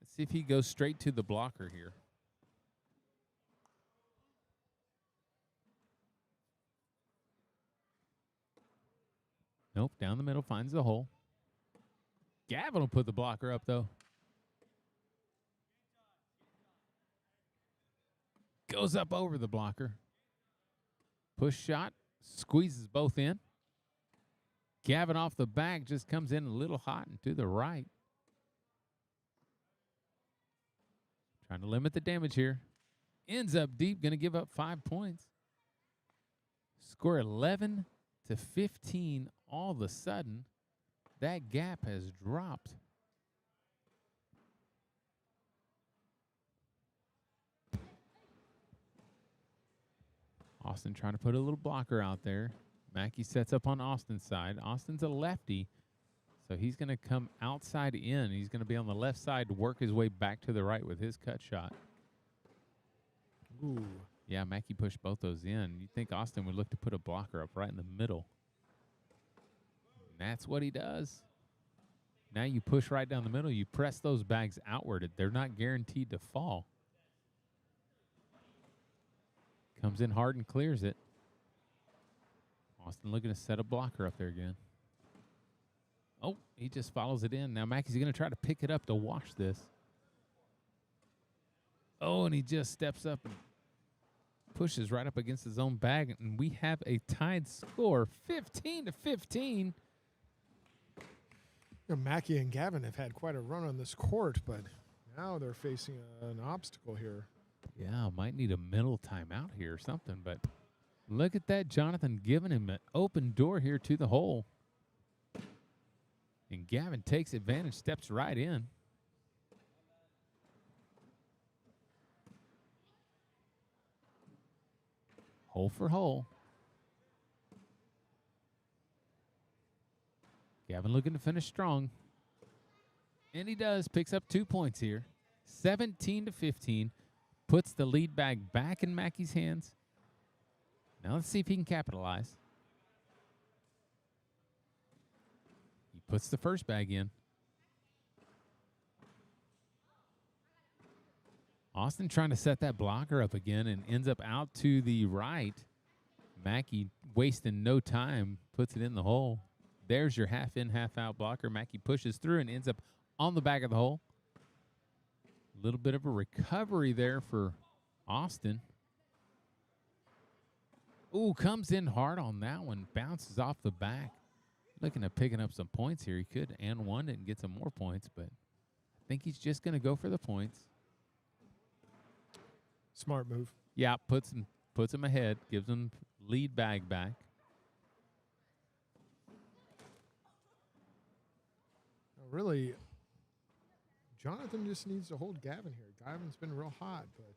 Let's see if he goes straight to the blocker here. Nope, down the middle, finds the hole. Gavin will put the blocker up, though. Goes up over the blocker. Push shot, squeezes both in. Gavin off the back just comes in a little hot and to the right. Trying to limit the damage here. Ends up deep, going to give up 5 points. Score 11-15. All of a sudden, that gap has dropped. Austin trying to put a little blocker out there. Mackey sets up on Austin's side. Austin's a lefty, so he's going to come outside in. He's going to be on the left side to work his way back to the right with his cut shot. Ooh. Yeah, Mackey pushed both those in. You'd think Austin would look to put a blocker up right in the middle. And that's what he does. Now you push right down the middle. You press those bags outward. They're not guaranteed to fall. Comes in hard and clears it. Austin looking to set a blocker up there again. Oh, he just follows it in. Now Mackey's going to try to pick it up to wash this. Oh, and he just steps up and pushes right up against his own bag. And we have a tied score, 15-15. You know, Mackey and Gavin have had quite a run on this court, but now they're facing an obstacle here. Yeah, might need a middle timeout here or something, but look at that. Jonathan giving him an open door here to the hole. And Gavin takes advantage, steps right in. Hole for hole. Gavin looking to finish strong. And he does. Picks up 2 points here. 17-15. Puts the lead bag back in Mackey's hands. Now let's see if he can capitalize. He puts the first bag in. Austin trying to set that blocker up again and ends up out to the right. Mackey wasting no time, puts it in the hole. There's your half in, half out blocker. Mackey pushes through and ends up on the back of the hole. A little bit of a recovery there for Austin. Ooh, comes in hard on that one. Bounces off the back. Looking at picking up some points here. He could and won it and get some more points, but I think he's just going to go for the points. Smart move. Yeah, puts him ahead. Gives him lead bag back. Really, Jonathan just needs to hold Gavin here. Gavin's been real hot, but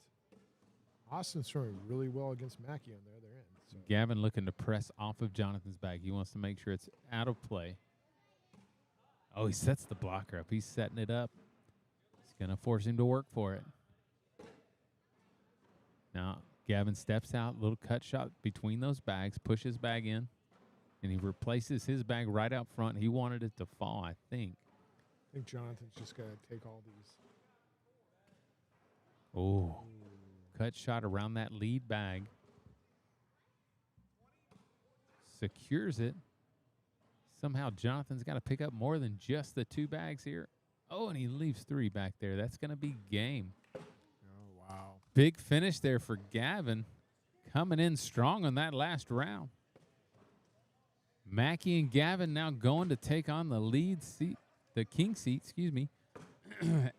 Austin's throwing really well against Mackey on the other end. So. Gavin looking to press off of Jonathan's bag. He wants to make sure it's out of play. Oh, he sets the blocker up. He's setting it up. He's going to force him to work for it. Now, Gavin steps out, little cut shot between those bags, pushes bag in, and he replaces his bag right out front. He wanted it to fall, I think. I think Jonathan's just got to take all these. Oh, cut shot around that lead bag. Secures it. Somehow Jonathan's got to pick up more than just the 2 bags here. Oh, and he leaves 3 back there. That's going to be game. Oh, wow. Big finish there for Gavin. Coming in strong on that last round. Mackey and Gavin now going to take on the lead seat, the king seat, excuse me,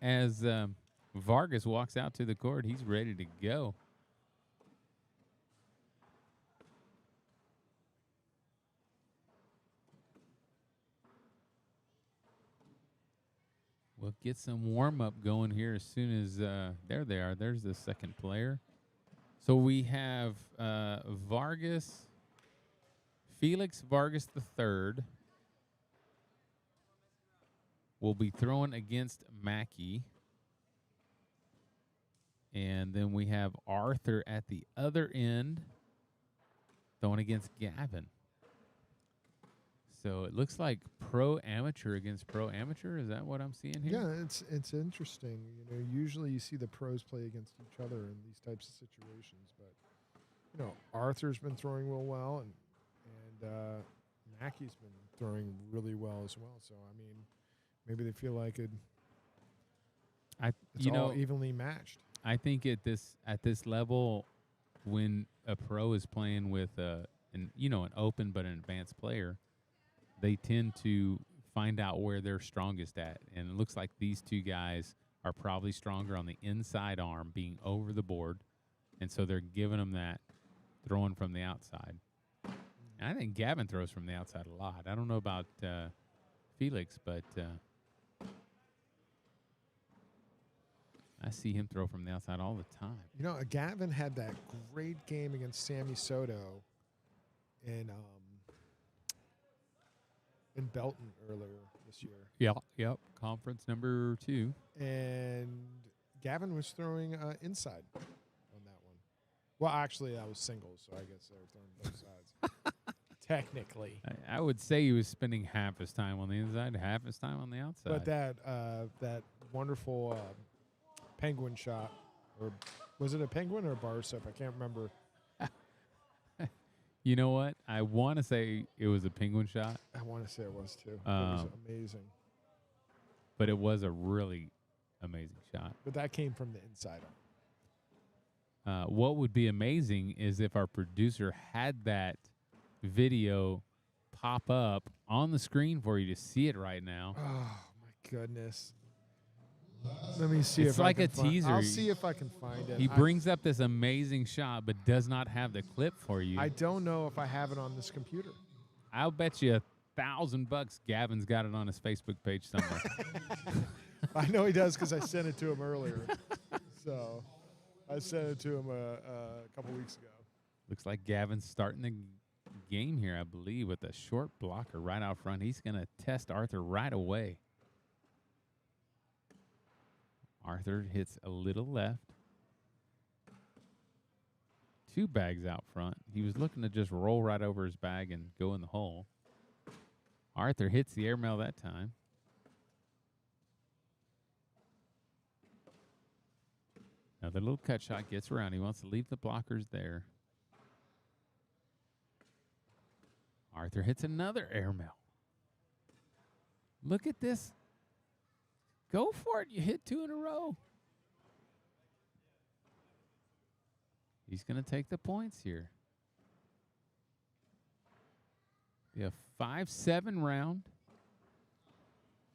as Vargas walks out to the court. He's ready to go. We'll get some warm-up going here as soon as, there they are. There's the second player. So we have Vargas, Felix Vargas III will be throwing against Mackey. And then we have Arthur at the other end throwing against Gavin. So it looks like pro-amateur against pro-amateur. Is that what I'm seeing here? Yeah, it's interesting. You know, usually you see the pros play against each other in these types of situations, but you know, Arthur's been throwing real well, and Mackey's been throwing really well as well. So I mean, maybe they feel like it's all evenly matched. I think at this level, when a pro is playing with an open but an advanced player, they tend to find out where they're strongest at. And it looks like these 2 guys are probably stronger on the inside arm, being over the board. And so they're giving them that throwing from the outside. And I think Gavin throws from the outside a lot. I don't know about Felix, but I see him throw from the outside all the time. You know, Gavin had that great game against Sammy Soto in Belton earlier this year. Yep. Conference number 2. And Gavin was throwing inside on that one. Well, actually, that was singles, so I guess they were throwing both sides. Technically. I would say he was spending half his time on the inside, half his time on the outside. But that wonderful penguin shot, or was it a penguin or a bar soap? I can't remember. You know what? I want to say it was a penguin shot. I want to say it was too. It was amazing. But it was a really amazing shot. But that came from the inside. What would be amazing is if our producer had that video pop up on the screen for you to see it right now. Oh, my goodness. Let me see it's if like I can a teaser. I'll see if I can find it. He brings up this amazing shot, but does not have the clip for you. I don't know if I have it on this computer. I'll bet you $1,000 Gavin's got it on his Facebook page somewhere. I know he does because I sent it to him earlier. So I sent it to him a couple weeks ago. Looks like Gavin's starting the game here, I believe, with a short blocker right out front. He's going to test Arthur right away. Arthur hits a little left. 2 bags out front. He was looking to just roll right over his bag and go in the hole. Arthur hits the airmail that time. Another little cut shot gets around. He wants to leave the blockers there. Arthur hits another airmail. Look at this. Go for it. You hit 2 in a row. He's going to take the points here. Be a 5-7 round.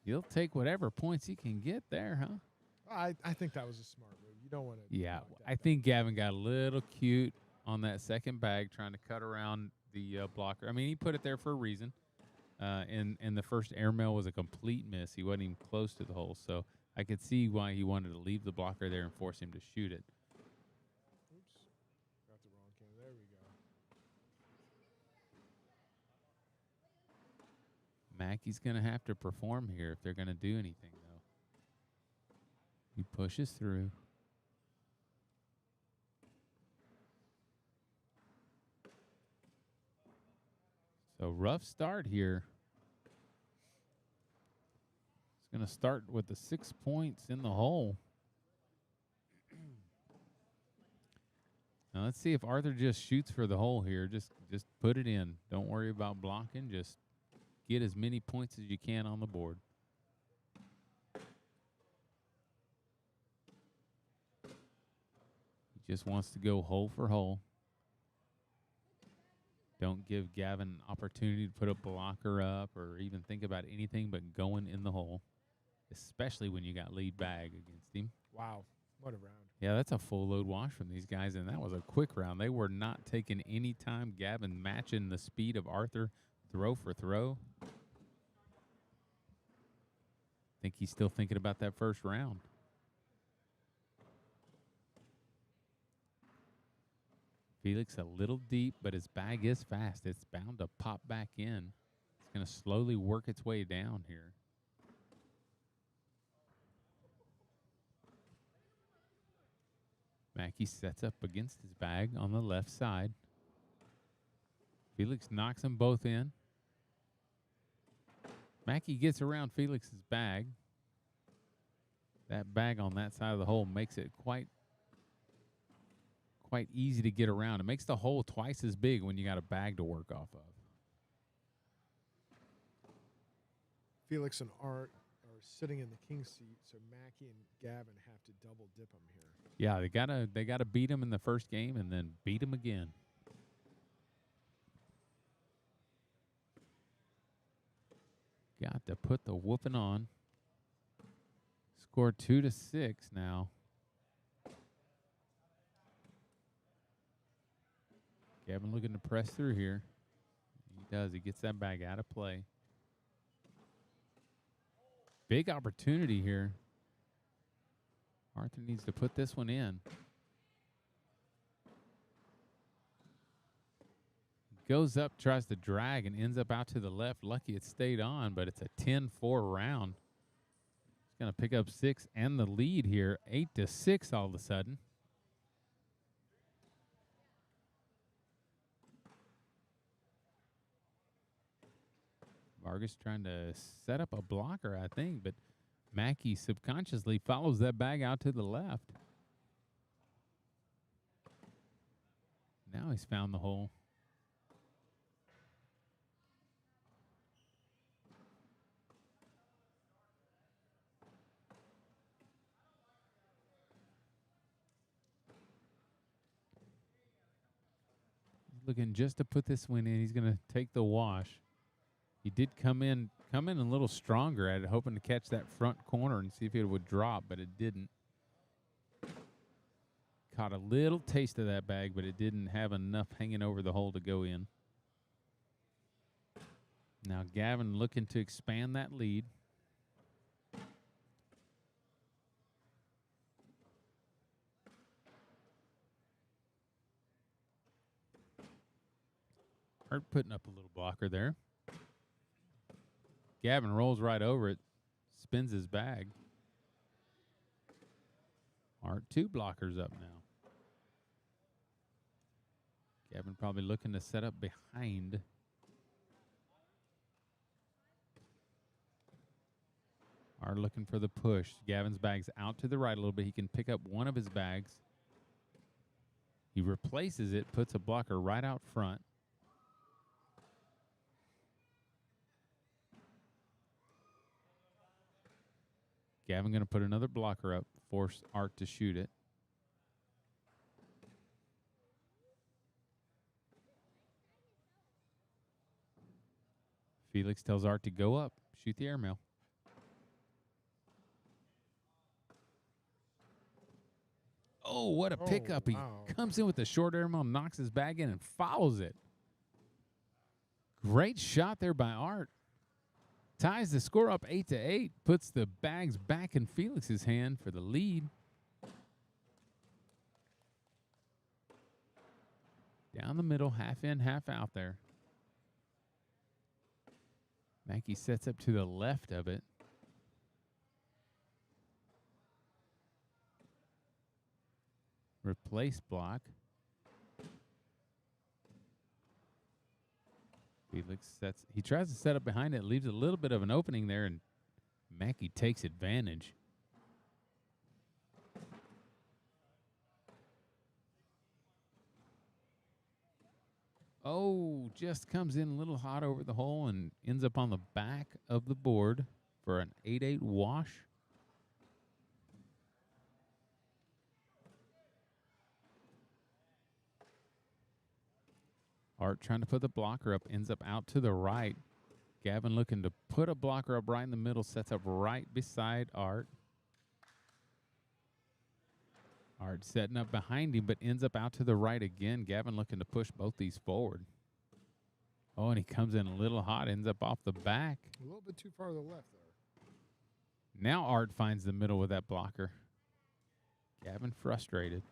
He'll take whatever points he can get there, huh? I think that was a smart move. You don't want to. Yeah, I think Gavin got a little cute on that second bag trying to cut around the blocker. I mean, he put it there for a reason. And the first airmail was a complete miss. He wasn't even close to the hole. So I could see why he wanted to leave the blocker there and force him to shoot it. Oops. Got the wrong can. There we go. Mackey's going to have to perform here if they're going to do anything, though. He pushes through. So rough start here. It's going to start with the 6 points in the hole. Now let's see if Arthur just shoots for the hole here. Just put it in. Don't worry about blocking. Just get as many points as you can on the board. He just wants to go hole for hole. Don't give Gavin an opportunity to put a blocker up or even think about anything but going in the hole, especially when you got lead bag against him. Wow, what a round. Yeah, that's a full load wash from these guys, and that was a quick round. They were not taking any time. Gavin matching the speed of Arthur throw for throw. I think he's still thinking about that first round. Felix a little deep, but his bag is fast. It's bound to pop back in. It's going to slowly work its way down here. Mackey sets up against his bag on the left side. Felix knocks them both in. Mackey gets around Felix's bag. That bag on that side of the hole makes it quite easy to get around. It makes the hole twice as big when you got a bag to work off of. Felix and Art are sitting in the king seat, so Mackey and Gavin have to double dip them here. Yeah, they gotta beat him in the first game and then beat him again. Got to put the whooping on. Score 2-6 now. Gavin looking to press through here. He does. He gets that bag out of play. Big opportunity here. Arthur needs to put this one in. Goes up, tries to drag, and ends up out to the left. Lucky it stayed on, but it's a 10-4 round. He's going to pick up 6 and the lead here, 8-6 all of a sudden. Vargas trying to set up a blocker, I think, but Mackey subconsciously follows that bag out to the left. Now he's found the hole. He's looking just to put this one in. He's going to take the wash. He did come in a little stronger at it, hoping to catch that front corner and see if it would drop, but it didn't. Caught a little taste of that bag, but it didn't have enough hanging over the hole to go in. Now Gavin looking to expand that lead. Art putting up a little blocker there. Gavin rolls right over it, spins his bag. Art 2 blockers up now. Gavin probably looking to set up behind. Art looking for the push. Gavin's bag's out to the right a little bit. He can pick up one of his bags. He replaces it, puts a blocker right out front. Gavin going to put another blocker up, force Art to shoot it. Felix tells Art to go up, shoot the airmail. Oh, what a pickup. Wow. He comes in with the short airmail, knocks his bag in, and follows it. Great shot there by Art. Ties the score up 8-8, puts the bags back in Felix's hand for the lead. Down the middle, half in, half out there. Mackey sets up to the left of it. Replace block. Felix he tries to set up behind it, leaves a little bit of an opening there, and Mackey takes advantage. Oh, just comes in a little hot over the hole and ends up on the back of the board for an 8-8 wash. Art trying to put the blocker up, ends up out to the right. Gavin looking to put a blocker up right in the middle, sets up right beside Art. Art setting up behind him, but ends up out to the right again. Gavin looking to push both these forward. Oh, and he comes in a little hot, ends up off the back. A little bit too far to the left there. Now Art finds the middle with that blocker. Gavin frustrated.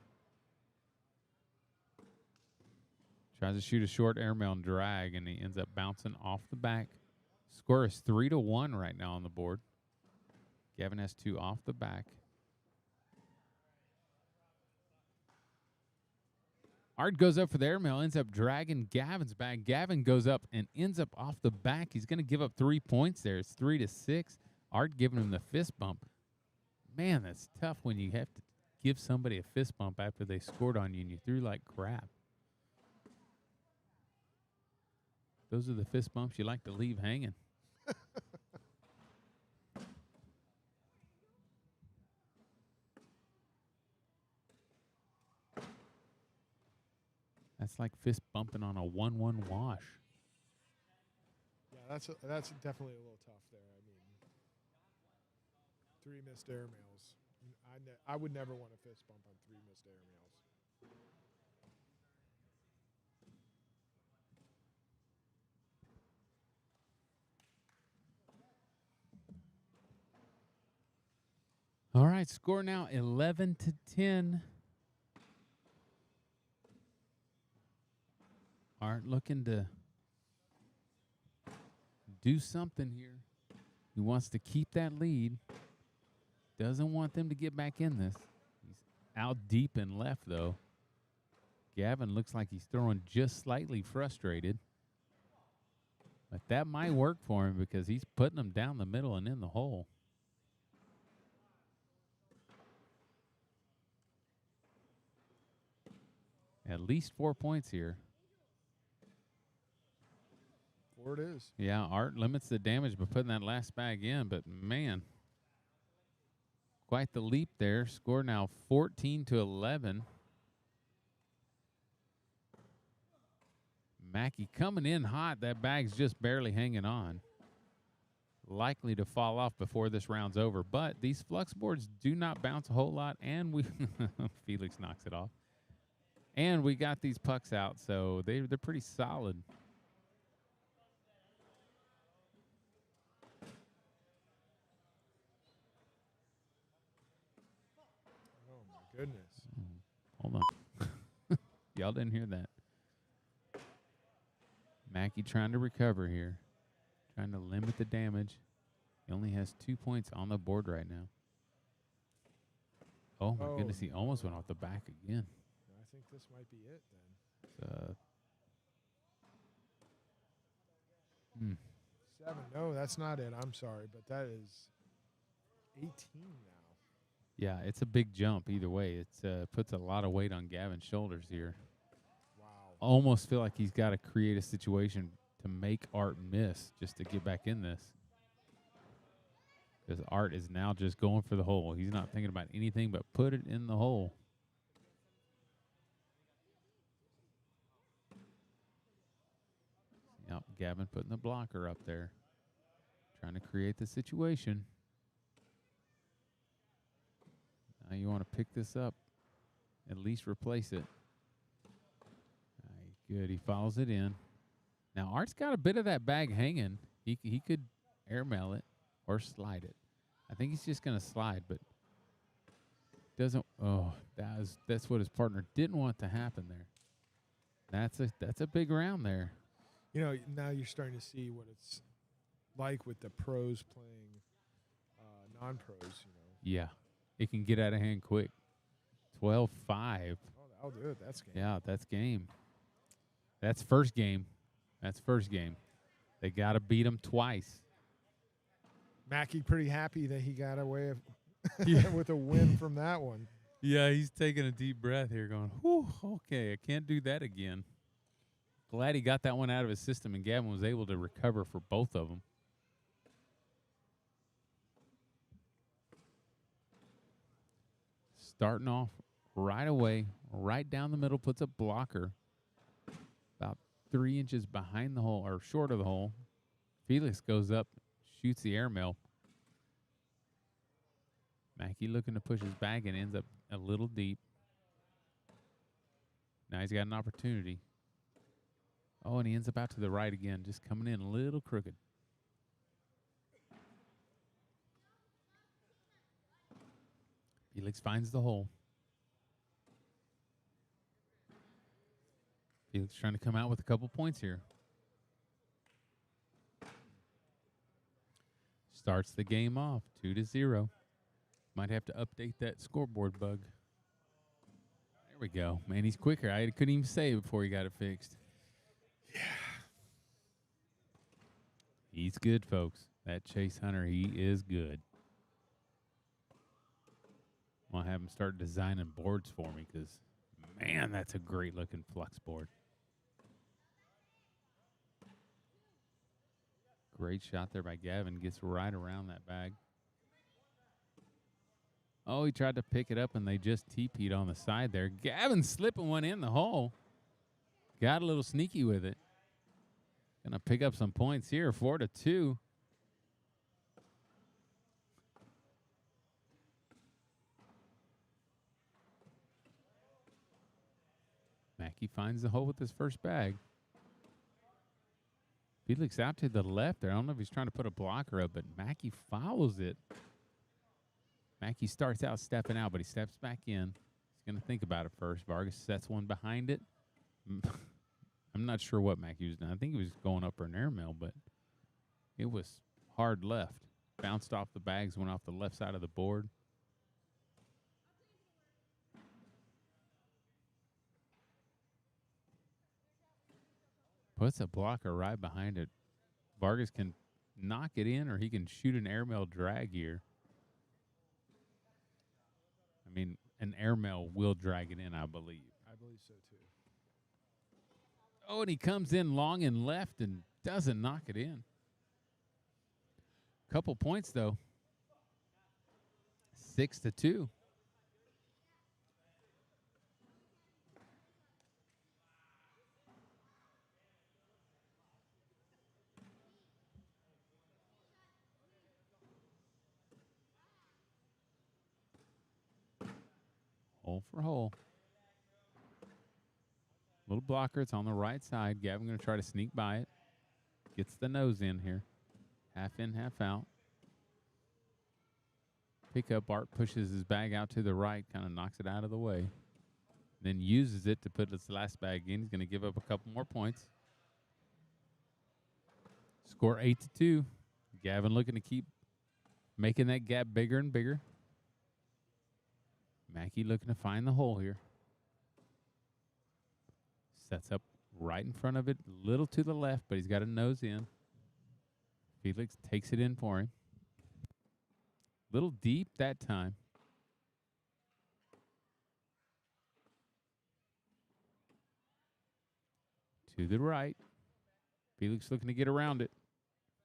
Tries to shoot a short airmail and drag, and he ends up bouncing off the back. Score is 3-1 right now on the board. Gavin has 2 off the back. Art goes up for the airmail, ends up dragging Gavin's back. Gavin goes up and ends up off the back. He's going to give up 3 points there. It's 3-6. Art giving him the fist bump. Man, that's tough when you have to give somebody a fist bump after they scored on you and you threw like crap. Those are the fist bumps you like to leave hanging. That's like fist bumping on a 1-1 wash. Yeah, that's definitely a little tough there. I mean, 3 missed airmails. I would never want a fist bump on 3 missed airmails. All right, score now 11-10. Art looking to do something here. He wants to keep that lead. Doesn't want them to get back in this. He's out deep and left, though. Gavin looks like he's throwing just slightly frustrated. But that might work for him because he's putting them down the middle and in the hole. At least 4 points here. 4 it is. Yeah, Art limits the damage by putting that last bag in, but man, quite the leap there. Score now 14-11. Mackey coming in hot. That bag's just barely hanging on. Likely to fall off before this round's over, but these flux boards do not bounce a whole lot, and we Felix knocks it off. And we got these pucks out, so they're pretty solid. Oh, my goodness. Hold on. Y'all didn't hear that. Mackey trying to recover here. Trying to limit the damage. He only has 2 points on the board right now. Oh, my goodness. He almost went off the back again. I think this might be it then. 7. No, that's not it. I'm sorry, but that is 18 now. Yeah, it's a big jump either way. It puts a lot of weight on Gavin's shoulders here. Wow. Almost feel like he's got to create a situation to make Art miss just to get back in this. Because Art is now just going for the hole. He's not thinking about anything but put it in the hole. Yep, Gavin putting the blocker up there. Trying to create the situation. Now you want to pick this up. At least replace it. Good, he follows it in. Now Art's got a bit of that bag hanging. He could airmail it or slide it. I think he's just going to slide, but doesn't. Oh, that's what his partner didn't want to happen there. That's a big round there. You know, now you're starting to see what it's like with the pros playing non-pros, you know. Yeah, it can get out of hand quick. 12-5. Oh, that'll do it. That's game. Yeah, that's game. That's first game. That's first game. They got to beat him twice. Mackey pretty happy that he got away Yeah. with a win from that one. Yeah, he's taking a deep breath here going, whew, okay, I can't do that again. Glad he got that one out of his system, and Gavin was able to recover for both of them. Starting off right away, right down the middle, puts a blocker about 3 inches behind the hole, or short of the hole. Felix goes up, shoots the airmail. Mackey looking to push his bag and ends up a little deep. Now he's got an opportunity. Oh, and he ends up out to the right again, just coming in a little crooked. Felix finds the hole. Felix trying to come out with a couple points here. Starts the game off 2-0. Might have to update that scoreboard bug. There we go. Man, he's quicker. I couldn't even say it before he got it fixed. Yeah. He's good, folks. That Chase Hunter, he is good. I'll have him start designing boards for me because, man, that's a great-looking flux board. Great shot there by Gavin. Gets right around that bag. Oh, he tried to pick it up, and they just TP'd on the side there. Gavin slipping one in the hole. Got a little sneaky with it. Gonna pick up some points here, 4-2. Mackey finds the hole with his first bag. Felix out to the left there. I don't know if he's trying to put a blocker up, but Mackey follows it. Mackey starts out stepping out, but he steps back in. He's going to think about it first. Vargas sets one behind it. I'm not sure what Mackey was doing. I think he was going up for an airmail, but it was hard left. Bounced off the bags, went off the left side of the board. Puts a blocker right behind it. Vargas can knock it in, or he can shoot an airmail drag here. I mean, an airmail will drag it in, I believe. I believe so, too. Oh, and he comes in long and left and doesn't knock it in. Couple points, though. 6-2. Hole for hole. Little blocker. It's on the right side. Gavin going to try to sneak by it. Gets the nose in here. Half in, half out. Pickup. Art pushes his bag out to the right. Kind of knocks it out of the way. Then uses it to put his last bag in. He's going to give up a couple more points. Score 8-2. Gavin looking to keep making that gap bigger and bigger. Mackey looking to find the hole here. Sets up right in front of it, a little to the left, but he's got a nose in. Felix takes it in for him. Little deep that time. To the right. Felix looking to get around it.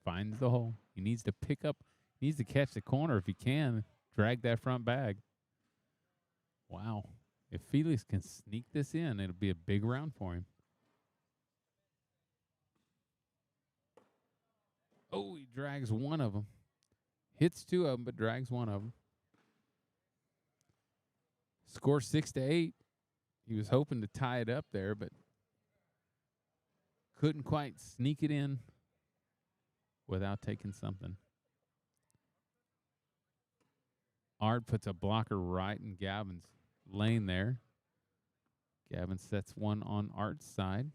Finds the hole. He needs to pick up, he needs to catch the corner if he can. Drag that front bag. Wow. If Felix can sneak this in, it'll be a big round for him. Oh, he drags one of them. Hits two of them, but drags one of them. Score 6-8. He was hoping to tie it up there, but couldn't quite sneak it in without taking something. Art puts a blocker right in Gavin's lane there. Gavin sets one on Art's side.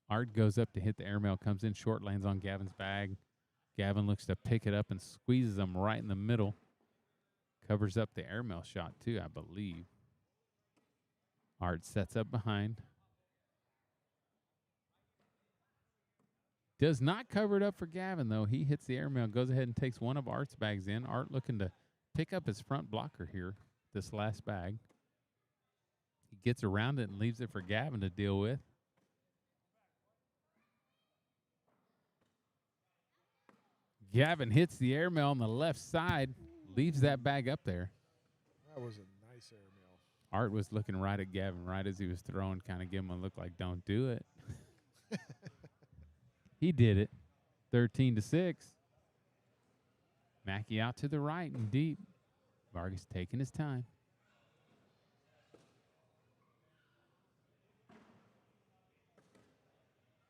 Art goes up to hit the airmail, comes in short, lands on Gavin's bag. Gavin looks to pick it up and squeezes him right in the middle. Covers up the airmail shot too, I believe. Art sets up behind. Does not cover it up for Gavin, though. He hits the airmail, goes ahead and takes one of Art's bags in. Art looking to pick up his front blocker here, this last bag. He gets around it and leaves it for Gavin to deal with. Gavin hits the airmail on the left side, leaves that bag up there. That was a nice airmail. Art was looking right at Gavin right as he was throwing, kind of giving him a look like, don't do it. He did it. 13-6. Mackey out to the right and deep. Vargas taking his time.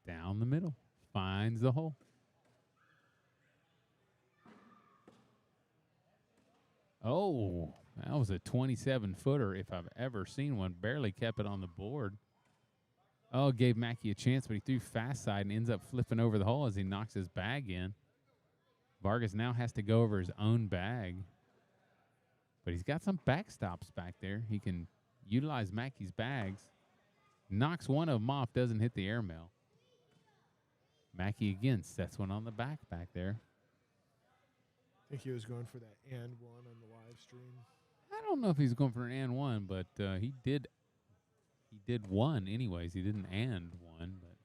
Down the middle. Finds the hole. Oh, that was a 27-footer if I've ever seen one. Barely kept it on the board. Oh, gave Mackey a chance, but he threw fast side and ends up flipping over the hole as he knocks his bag in. Vargas now has to go over his own bag. But he's got some backstops back there. He can utilize Mackey's bags. Knocks one of them off, doesn't hit the airmail. Mackey again sets one on the back there. I think he was going for that and one on the live stream. I don't know if he's going for an and one, but he did one anyways. He didn't and one, but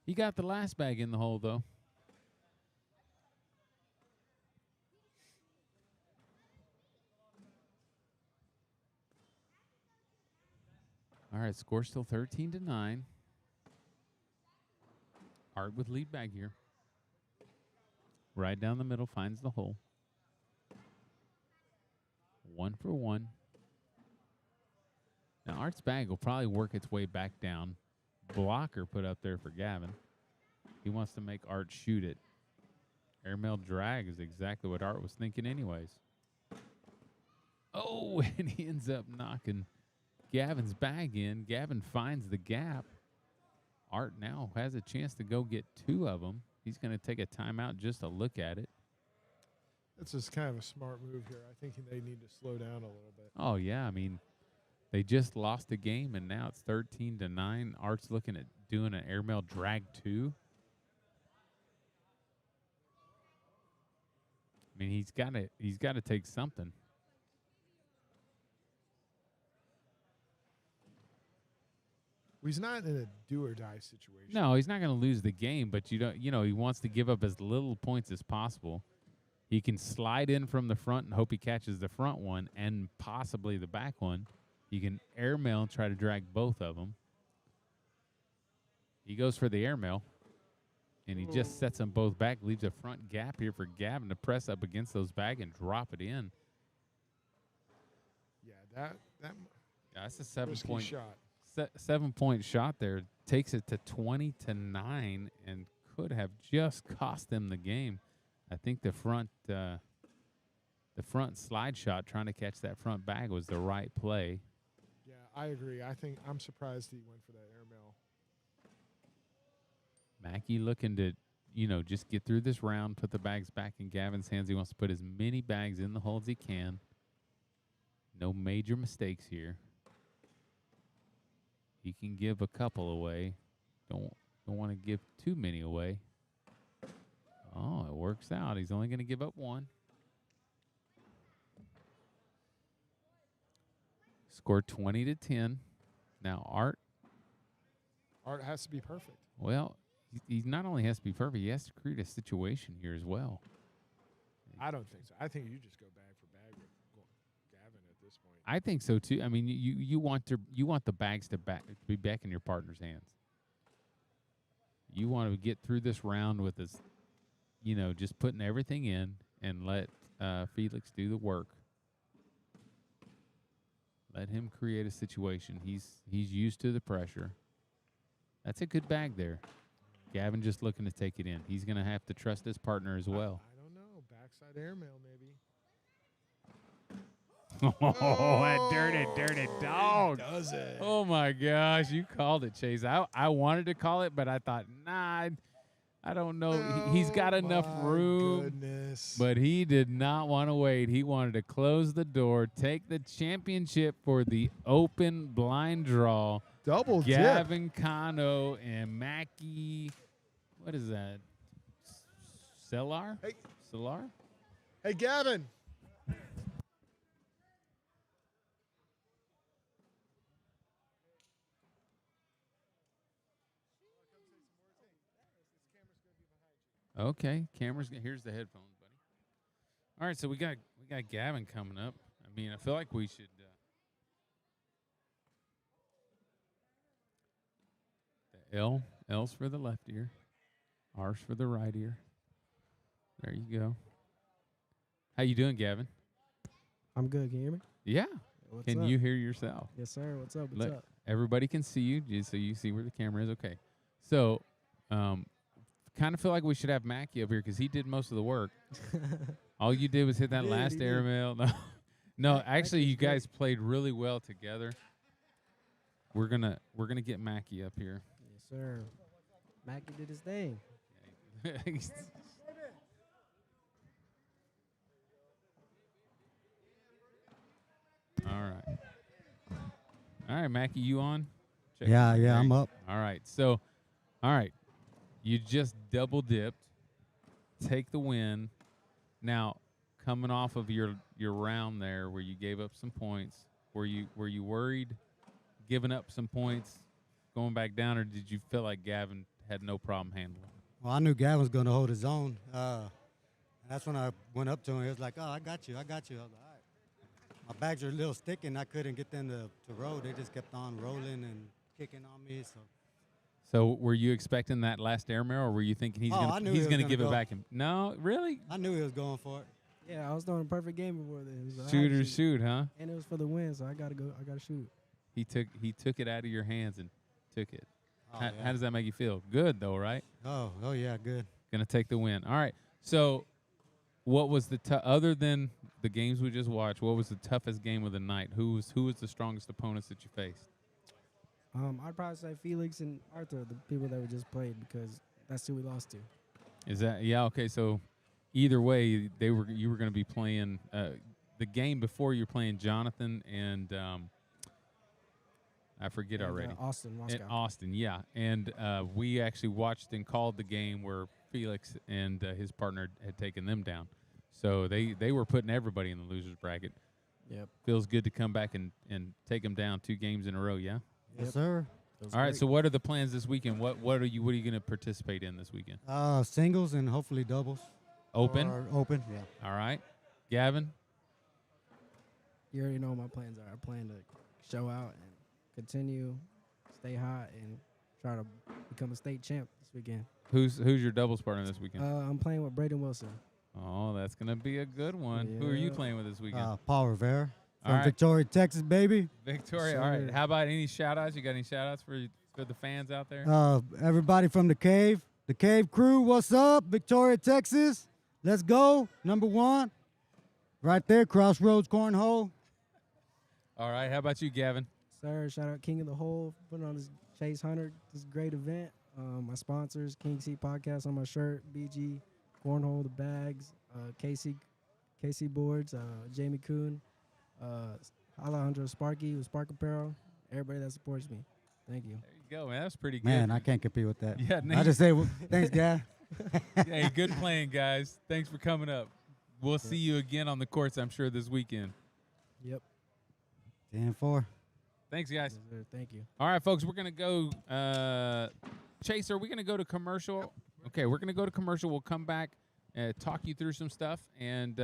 he got the last bag in the hole, though. All right, score still 13-9. Art with lead bag here. Right down the middle, finds the hole. 1 for 1. Now, Art's bag will probably work its way back down. Blocker put up there for Gavin. He wants to make Art shoot it. Airmail drag is exactly what Art was thinking anyways. Oh, and he ends up knocking Gavin's bag in. Gavin finds the gap. Art now has a chance to go get 2 of them. He's going to take a timeout just to look at it. That's just kind of a smart move here. I think they need to slow down a little bit. Oh, yeah. I mean, they just lost a game, and now it's 13-9. Art's looking at doing an airmail drag 2. I mean, he's got to take something. He's not in a do or die situation. No, he's not going to lose the game, but he wants to give up as little points as possible. He can slide in from the front and hope he catches the front one and possibly the back one. He can airmail and try to drag both of them. He goes for the airmail, and he just sets them both back, leaves a front gap here for Gavin to press up against those bags and drop it in. Yeah, that's a 7-point shot. 7-point shot there. Takes it to 20-9 and could have just cost them the game. I think the front slide shot, trying to catch that front bag, was the right play. Yeah, I agree. I'm surprised he went for that airmail. Mackey looking to, just get through this round, put the bags back in Gavin's hands. He wants to put as many bags in the hole as he can. No major mistakes here. He can give a couple away. Don't want to give too many away. Oh, it works out. He's only going to give up 1. Score 20-10. Now Art has to be perfect. Well, he not only has to be perfect, he has to create a situation here as well. I don't think so. I think you just go bag for bag with Gavin at this point. I think so too. I mean, you want the bags to be back in your partner's hands. You want to get through this round with this, just putting everything in and let Felix do the work. Let him create a situation. He's used to the pressure. That's a good bag there. Gavin just looking to take it in. He's going to have to trust his partner as well. I don't know. Backside airmail, maybe. Oh, that dirty dog. Does it? Oh, my gosh. You called it, Chase. I wanted to call it, but I thought, nah, I don't know. He's got enough room. Goodness. But he did not want to wait. He wanted to close the door, take the championship for the open blind draw. Double dip. Gavin Cano and Mackey what is that? Cellar? Hey. Cellar? Hey, Gavin. Okay, here's the headphones, buddy. All right, so we got Gavin coming up. I mean, I feel like we should the L's for the left ear, R's for the right ear. There you go. How you doing, Gavin? I'm good. Can you hear me? Yeah. What's Can up? you hear yourself? Yes, sir. What's up? What's Look, up? everybody can see you, so you see where the camera is. Okay. So, kind of feel like we should have Mackie up here because he did most of the work. All you did was hit that last airmail. No, actually, you guys played really well together. We're gonna get Mackie up here. Yes, sir. Mackie did his thing. All right, Mackie, you on? Check Yeah, it. I'm up. All right, so, you just double dipped, take the win. Now, coming off of your round there, where you gave up some points, were you worried, giving up some points, going back down, or did you feel like Gavin had no problem handling it? Well, I knew Gavin was going to hold his own. That's when I went up to him. He was like, "Oh, I got you. I was like, all right." My bags are a little sticky, and I couldn't get them to roll. They just kept on rolling and kicking on me. So were you expecting that last airmail, or were you thinking he's gonna give it back? No, really? I knew he was going for it. Yeah, I was doing a perfect game before this. Shoot, huh? And it was for the win, so I gotta go. I gotta shoot. He took it out of your hands and took it. Oh, How does that make you feel? Good though, right? Oh yeah, good. Gonna take the win. All right. So, what was other than the games we just watched? What was the toughest game of the night? Who was the strongest opponents that you faced? I'd probably say Felix and Arthur, the people that we just played, because that's who we lost to. Is that okay? So, either way, you were going to be playing the game before. You're playing Jonathan and I forget already. Austin, Moscow. And Austin, yeah. And we actually watched and called the game where Felix and his partner had taken them down. So they were putting everybody in the losers bracket. Yep. Feels good to come back and take them down 2 games in a row, yeah? Yes, sir. All right, so what are the plans this weekend? What are you going to participate in this weekend? Singles and hopefully doubles. Open? Open, yeah. All right. Gavin? You already know what my plans are. I plan to show out and continue, stay hot, and try to become a state champ this weekend. Who's your doubles partner this weekend? I'm playing with Braden Wilson. Oh, that's going to be a good one. Yeah. Who are you playing with this weekend? Paul Rivera All from right. Victoria, Texas, baby. Victoria. Sure. All right. How about any shout-outs? You got any shout-outs for the fans out there? Everybody from the Cave crew, what's up? Victoria, Texas. Let's go. Number 1. Right there, Crossroads Cornhole. All right. How about you, Gavin? Sir, shout out King of the Hole, putting on this Chase Hunter, this great event. My sponsors, King Seat Podcast on my shirt, BG, Cornhole, the bags, KC Boards, Jamie Kuhn, Alejandro Sparky with Spark Apparel, everybody that supports me. Thank you. There you go, man. That's pretty good. Man, I can't compete with that. Yeah, I just say thanks, Gav. Hey, good playing, guys. Thanks for coming up. We'll see you again on the courts, I'm sure, this weekend. Yep. 10-4. Thanks, guys. Yes, sir. Thank you. All right, folks, we're going to go. Chase, are we going to go to commercial? Okay, we're going to go to commercial. We'll come back, talk you through some stuff, and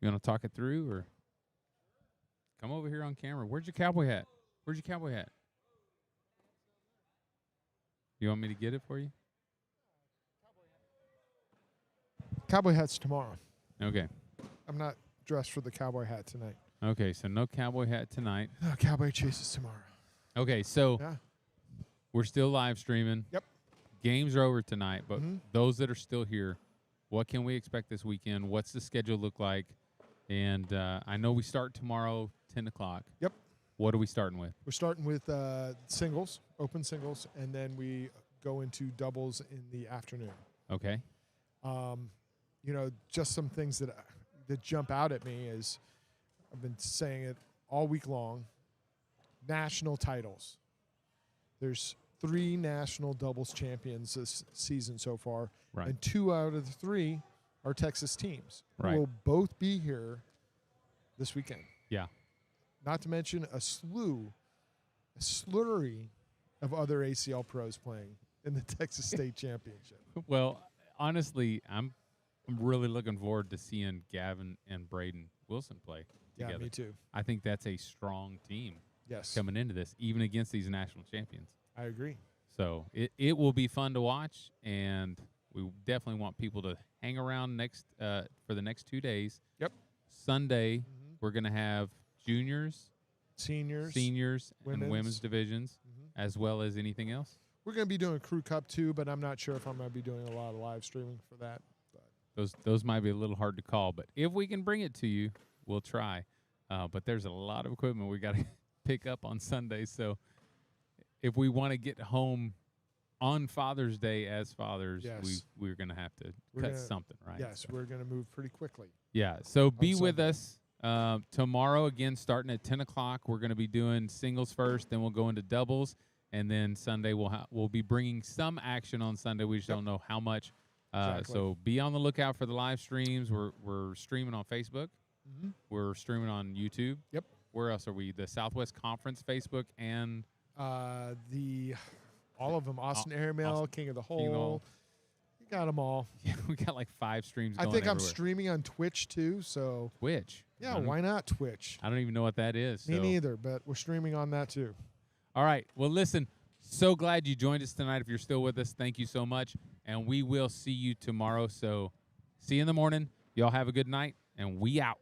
You want to talk it through, or come over here on camera? Where's your cowboy hat? Where's your cowboy hat? You want me to get it for you? Cowboy hat's tomorrow. Okay. I'm not dressed for the cowboy hat tonight. Okay, so no cowboy hat tonight. No, cowboy chases tomorrow. Okay, so Yeah. we're still live streaming. Yep. Games are over tonight, but Mhm. those that are still here, what can we expect this weekend? What's the schedule look like? And I know we start tomorrow, 10 o'clock. Yep. What are we starting with? We're starting with singles, open singles, and then we go into doubles in the afternoon. Okay. Just some things that jump out at me is I've been saying it all week long. National titles. There's 3 national doubles champions this season so far, Right. and 2 out of the 3 are Texas teams. Right. Who will both be here this weekend. Yeah. Not to mention a slurry of other ACL pros playing in the Texas State Championship. Well, honestly, I'm really looking forward to seeing Gavin and Braden Wilson play together. Yeah, me too. I think that's a strong team Yes, coming into this, even against these national champions. I agree. So it will be fun to watch, and we definitely want people to hang around for the next 2 days. Yep. Sunday, we're going to have juniors, Seniors. and women's divisions, Mhm. as well as anything else. We're going to be doing Crew Cup too, but I'm not sure if I'm going to be doing a lot of live streaming for that. But Those might be a little hard to call, but if we can bring it to you, we'll try. But there's a lot of equipment we got to pick up on Sunday, so if we want to get home on Father's Day as fathers, Yes. we're going to have to We're cut gonna- something, right? yes, So- we're going to move pretty quickly. Yeah, so be with Sunday. us tomorrow again, starting at 10 o'clock. We're going to be doing singles first, then we'll go into doubles, and then Sunday we'll be bringing some action on Sunday. We just Yep. don't know how much. Exactly. So be on the lookout for the live streams. We're streaming on Facebook. Mhm. We're streaming on YouTube. Yep. Where else are we? The Southwest Conference Facebook and All of them. Austin Airmail, Austin, King of the King of the Hole. Hole. You got them all. yeah, we got like 5 streams I going think I'm everywhere. streaming on Twitch too, so Twitch. yeah, I don't- why not Twitch? I don't even know what that is. Me so. neither, but we're streaming on that too. All right. Well, listen, so glad you joined us tonight. If you're still with us, thank you so much. And we will see you tomorrow. So see you in the morning. Y'all have a good night, and we out.